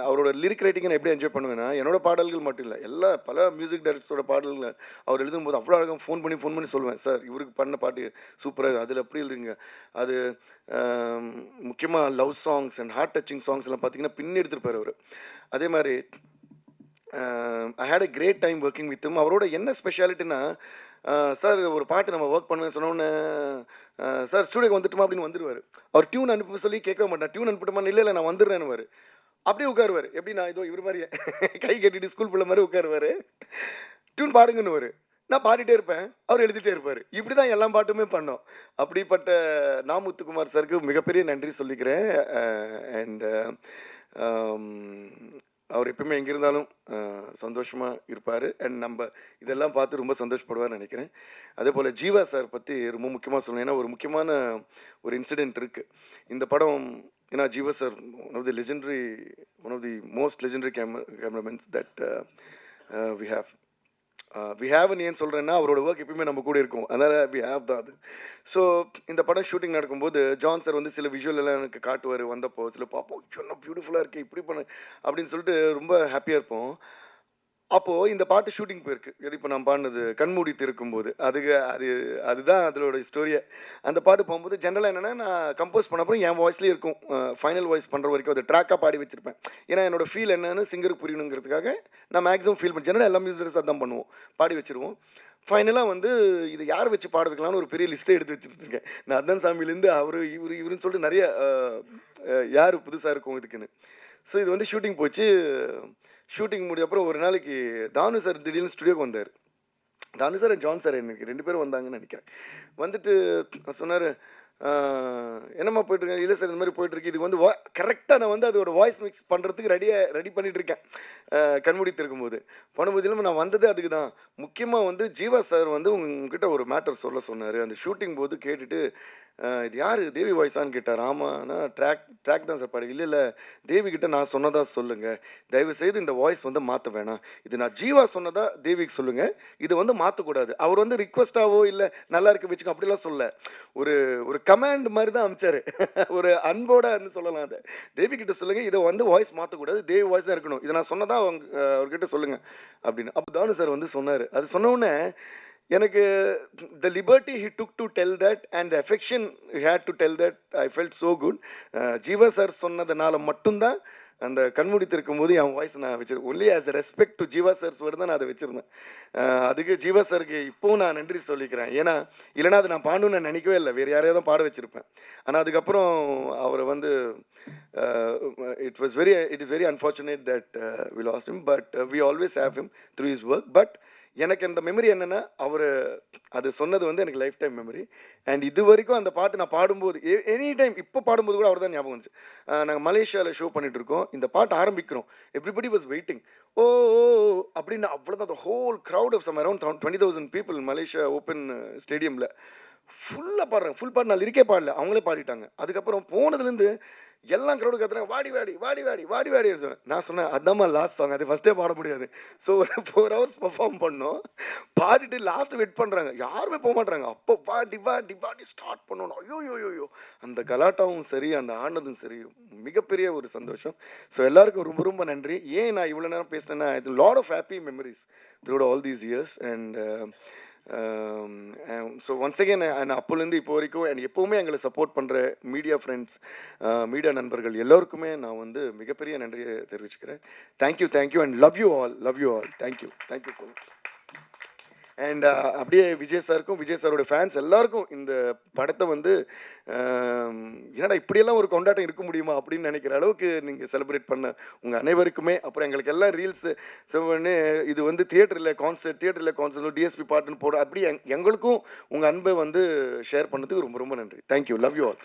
அவரோட லிரிக் ரைட்டிங்கை நான் எப்படி என்ஜாய் பண்ணுவேன்னா, என்னோட பாடல்கள் மட்டும் இல்லை, பல மியூசிக் டைரக்டர்ஸோட பாடல்களை அவர் எழுதும்போது அவ்வளோ அழகாக ஃபோன் பண்ணி சொல்லுவேன், சார் இவருக்கு பண்ண பாட்டு சூப்பராக, அதில் அப்படி எழுதுங்க. அது முக்கியமாக love songs and heart touching songs எல்லாம் பார்த்தீங்கன்னா பின்னி எடுத்துருப்பார் அவர். அதே மாதிரி I had a great time working with him. அவரோட என்ன ஸ்பெஷாலிட்டின்னா, சார் ஒரு பாட்டு நம்ம ஒர்க் பண்ணுவேன் சொன்னோன்னே, சார் ஸ்டூடியோக்கு வந்துட்டுமா அப்படின்னு வந்துடுவார். அவர் டியூன் அனுப்ப சொல்லி கேட்க மாட்டேன், டியூன் அனுப்பிட்டுமா, இல்லை நான் வந்துடுறேன்னு அப்படியே உட்காருவார். எப்படி நான் இதோ இவர் மாதிரி கை கட்டிட்டு ஸ்கூல் பிள்ளை மாதிரி உட்காருவார். டியூன் பாடுங்கன்னு நான் பாடிட்டே இருப்பேன், அவர் எழுதிட்டே இருப்பார். இப்படி தான் எல்லா பாட்டுமே பண்ணோம். அப்படிப்பட்ட முத்துக்குமார் சாருக்கு மிகப்பெரிய நன்றி சொல்லிக்கிறேன். அண்ட் அவர் எப்பவுமே எங்கே இருந்தாலும் சந்தோஷமாக இருப்பார். அண்ட் நம்ம இதெல்லாம் பார்த்து ரொம்ப சந்தோஷப்படுவார்னு நினைக்கிறேன். அதே போல் ஜீவா சார் பற்றி ரொம்ப முக்கியமாக சொல்லணும். ஏன்னா ஒரு முக்கியமான ஒரு இன்சிடெண்ட் இருக்குது இந்த படம். ஏன்னா Jeeva sir one of the most legendary cameramen that we ஹேவ்னு ஏன் சொல்கிறேன்னா, அவரோட ஒர்க் எப்பயுமே நம்ம கூட இருக்கும், அதனால் வி ஹேவ் தான் அது. ஸோ இந்த படம் ஷூட்டிங் நடக்கும்போது ஜான் சார் வந்து சில விஷுவல் எல்லாம் எனக்கு காட்டுவார். வந்தப்போ சில பார்ப்போம், இன்னும் பியூட்டிஃபுல்லாக இருக்குது, இப்படி பண்ண அப்படின்னு சொல்லிட்டு ரொம்ப ஹாப்பியாக இருப்போம். அப்போது இந்த பாட்டு ஷூட்டிங் போயிருக்கு, எது இப்போ நான் பாடினது கண்மூடி திறக்கும்போது, அதுதான் அதோட ஸ்டோரியை. அந்த பாட்டு போகும்போது ஜென்ரலாக என்னென்னா, நான் கம்போஸ் பண்ண அப்புறம் என் வாய்ஸ்லேயே இருக்கும், ஃபைனல் வாய்ஸ் பண்ணுற வரைக்கும் அது ட்ராக்காக பாடி வச்சுருப்பேன். ஏன்னா என்னோடய ஃபீல் என்னன்னு சிங்கருக்கு புரியணுங்கிறதுக்காக நான் மேக்ஸிமம் ஃபீல் பண்ணி ஜென்ரலாக எல்லா மியூசிக்கர்ஸ் அதான் பண்ணுவோம், பாடி வச்சுருவோம். ஃபைனலாக வந்து இதை யார் வச்சு பாட வைக்கலாம்னு ஒரு பெரிய லிஸ்ட்டை எடுத்து வச்சுருக்கேன். நான் அதான் சாமியிலேருந்து இவருன்னு சொல்லிட்டு நிறைய யார் புதுசாக இருக்கும் இதுக்குன்னு. ஸோ இது வந்து ஷூட்டிங் போச்சு. ஷூட்டிங் முடிய அப்புறம் ஒரு நாளைக்கு தானு சார் திடீர்னு ஸ்டுடியோக்கு வந்தார். தானு சார் ஜான் சார் எனக்கு 2 பேரும் வந்தாங்கன்னு நினைக்கிறேன். வந்துட்டு சொன்னார், என்னம்மா போயிட்டுருக்கேன், இல்லை சார் இந்த மாதிரி போயிட்டுருக்கு, இதுக்கு வந்து கரெக்டாக நான் வந்து அதோட வாய்ஸ் மிக்ஸ் பண்ணுறதுக்கு ரெடி பண்ணிட்டு இருக்கேன். கண்மூடித்து இருக்கும்போது பண்ணும்போது இல்லாமல் நான் வந்ததே அதுக்கு தான். முக்கியமாக வந்து ஜீவா சார் வந்து உங்ககிட்ட ஒரு மேட்டர் சொல்ல சொன்னார். அந்த ஷூட்டிங் போது கேட்டுட்டு இது யார் தேவி வாய்ஸான்னு கேட்டார். ஆமாண்ணா ட்ராக் தான் சார் பாடு. இல்லை தேவி கிட்ட நான் சொன்னதா சொல்லுங்கள், தயவுசெய்து இந்த வாய்ஸ் வந்து மாற்ற வேணாம், இது நான் ஜீவா சொன்னதா தேவிக்கு சொல்லுங்கள், இதை வந்து மாற்றக்கூடாது. அவர் வந்து ரிக்வஸ்ட்டாவோ இல்லை நல்லா இருக்க வச்சுக்கோ அப்படிலாம் சொல்ல, ஒரு கமாண்ட் மாதிரி தான் அமிச்சார். ஒரு அன்போட சொல்லலாம். அதை தேவி கிட்ட சொல்லுங்கள், இதை வந்து வாய்ஸ் மாற்றக்கூடாது, தேவி வாய்ஸ் தான் இருக்கணும், இதை நான் சொன்னதா அவர்கிட்ட சொல்லுங்கள் அப்படின்னு. அப்போ தானு சார் வந்து சொன்னார். அது சொன்னோடனே எனக்கு the liberty he took to tell that and the affection he had to tell that, I felt so good. Jeeva sir சொன்னதுனால மட்டும்தான் அந்த கண்மூடித்திருக்கும் போது என் வாய்ஸ் நான் வச்சிருக்கேன். Only as a respect to Jeeva sir's word தான் நான் அதை வச்சுருந்தேன். அதுக்கு ஜீவா சாருக்கு இப்போவும் நான் நன்றி சொல்லிக்கிறேன். ஏன்னா இல்லைனா அது நான் பாடணும்னு நான் நினைக்கவே இல்லை, வேறு யாரையாவது தான் பாட வச்சுருப்பேன். ஆனால் அதுக்கப்புறம் அவரை வந்து it is very unfortunate that we lost him, but we always have him through his work. But எனக்கு அந்த மெமரி என்னென்னா, அவர் அது சொன்னது வந்து எனக்கு லைஃப் டைம் மெமரி. அண்ட் இது வரைக்கும் அந்த பாட்டு நான் பாடும்போது எனி டைம் இப்போ பாடும்போது கூட அவர் தான் ஞாபகம் வந்துச்சு. நாங்கள் மலேசியாவில் ஷோ பண்ணிட்டு இருக்கோம், இந்த பாட்டு ஆரம்பிக்கிறோம், எவ்ரிபடி வாஸ் வெயிட்டிங், ஓ அப்படின்னு அவ்வளோதான். அந்த whole crowd of some around 20,000 people Malaysia open ஸ்டேடியமில் ஃபுல்லாக பாடுறாங்க. ஃபுல் பாட்டு நான் இருக்கே பாடல, அவங்களே பாடிட்டாங்க. அதுக்கப்புறம் போனதுலேருந்து எல்லாம் க்ரௌடு கத்துறாங்க, வாடி வாடி வாடி வாடி வாடி வாடின்னு சொன்னேன். நான் சொன்னேன் அதாம்மா லாஸ்ட் சாங், அது ஃபஸ்ட்டே பாட முடியாது. ஸோ ஒரு 4 hours பர்ஃபார்ம் பண்ணோம், பாடிட்டு லாஸ்ட் வெயிட் பண்ணுறாங்க, யாருமே போக மாட்டாங்க. அப்போ வாடி வாடி வாடி ஸ்டார்ட் பண்ணணும். ஐயோ அந்த கலாட்டாவும் சரி அந்த ஆனதும் சரி மிகப்பெரிய ஒரு சந்தோஷம். ஸோ எல்லாருக்கும் ரொம்ப ரொம்ப நன்றி. ஏன் நான் இவ்வளோ நேரம் பேசினேன்னா, இது lot of happy memories throughout all these years. And so once again அப்போலேருந்து இப்போ வரைக்கும் அண்ட் எப்போவுமே எங்களை சப்போர்ட் பண்ணுற மீடியா ஃப்ரெண்ட்ஸ், மீடியா நண்பர்கள் எல்லோருக்குமே நான் வந்து மிகப்பெரிய நன்றியை தெரிவிச்சுக்கிறேன். Thank you and love you all thank you so much. And அப்படியே விஜய் சாருக்கும் விஜய் சாரோட ஃபேன்ஸ் எல்லாருக்கும் இந்த படத்தை வந்து என்னடா இப்படியெல்லாம் ஒரு கொண்டாட்டம் இருக்க முடியுமா அப்படின்னு நினைக்கிற அளவுக்கு நீங்கள் செலிப்ரேட் பண்ண உங்கள் அனைவருக்குமே, அப்புறம் எங்களுக்கு எல்லாம் ரீல்ஸு செவ்வொன்னே இது வந்து தியேட்டரில் கான்சர்ட் டிஎஸ்பி பாட்டுன்னு போட அப்படி எங்களுக்கும் உங்கள் அன்பை வந்து ஷேர் பண்ணதுக்கு ரொம்ப ரொம்ப நன்றி. Thank you, love you all.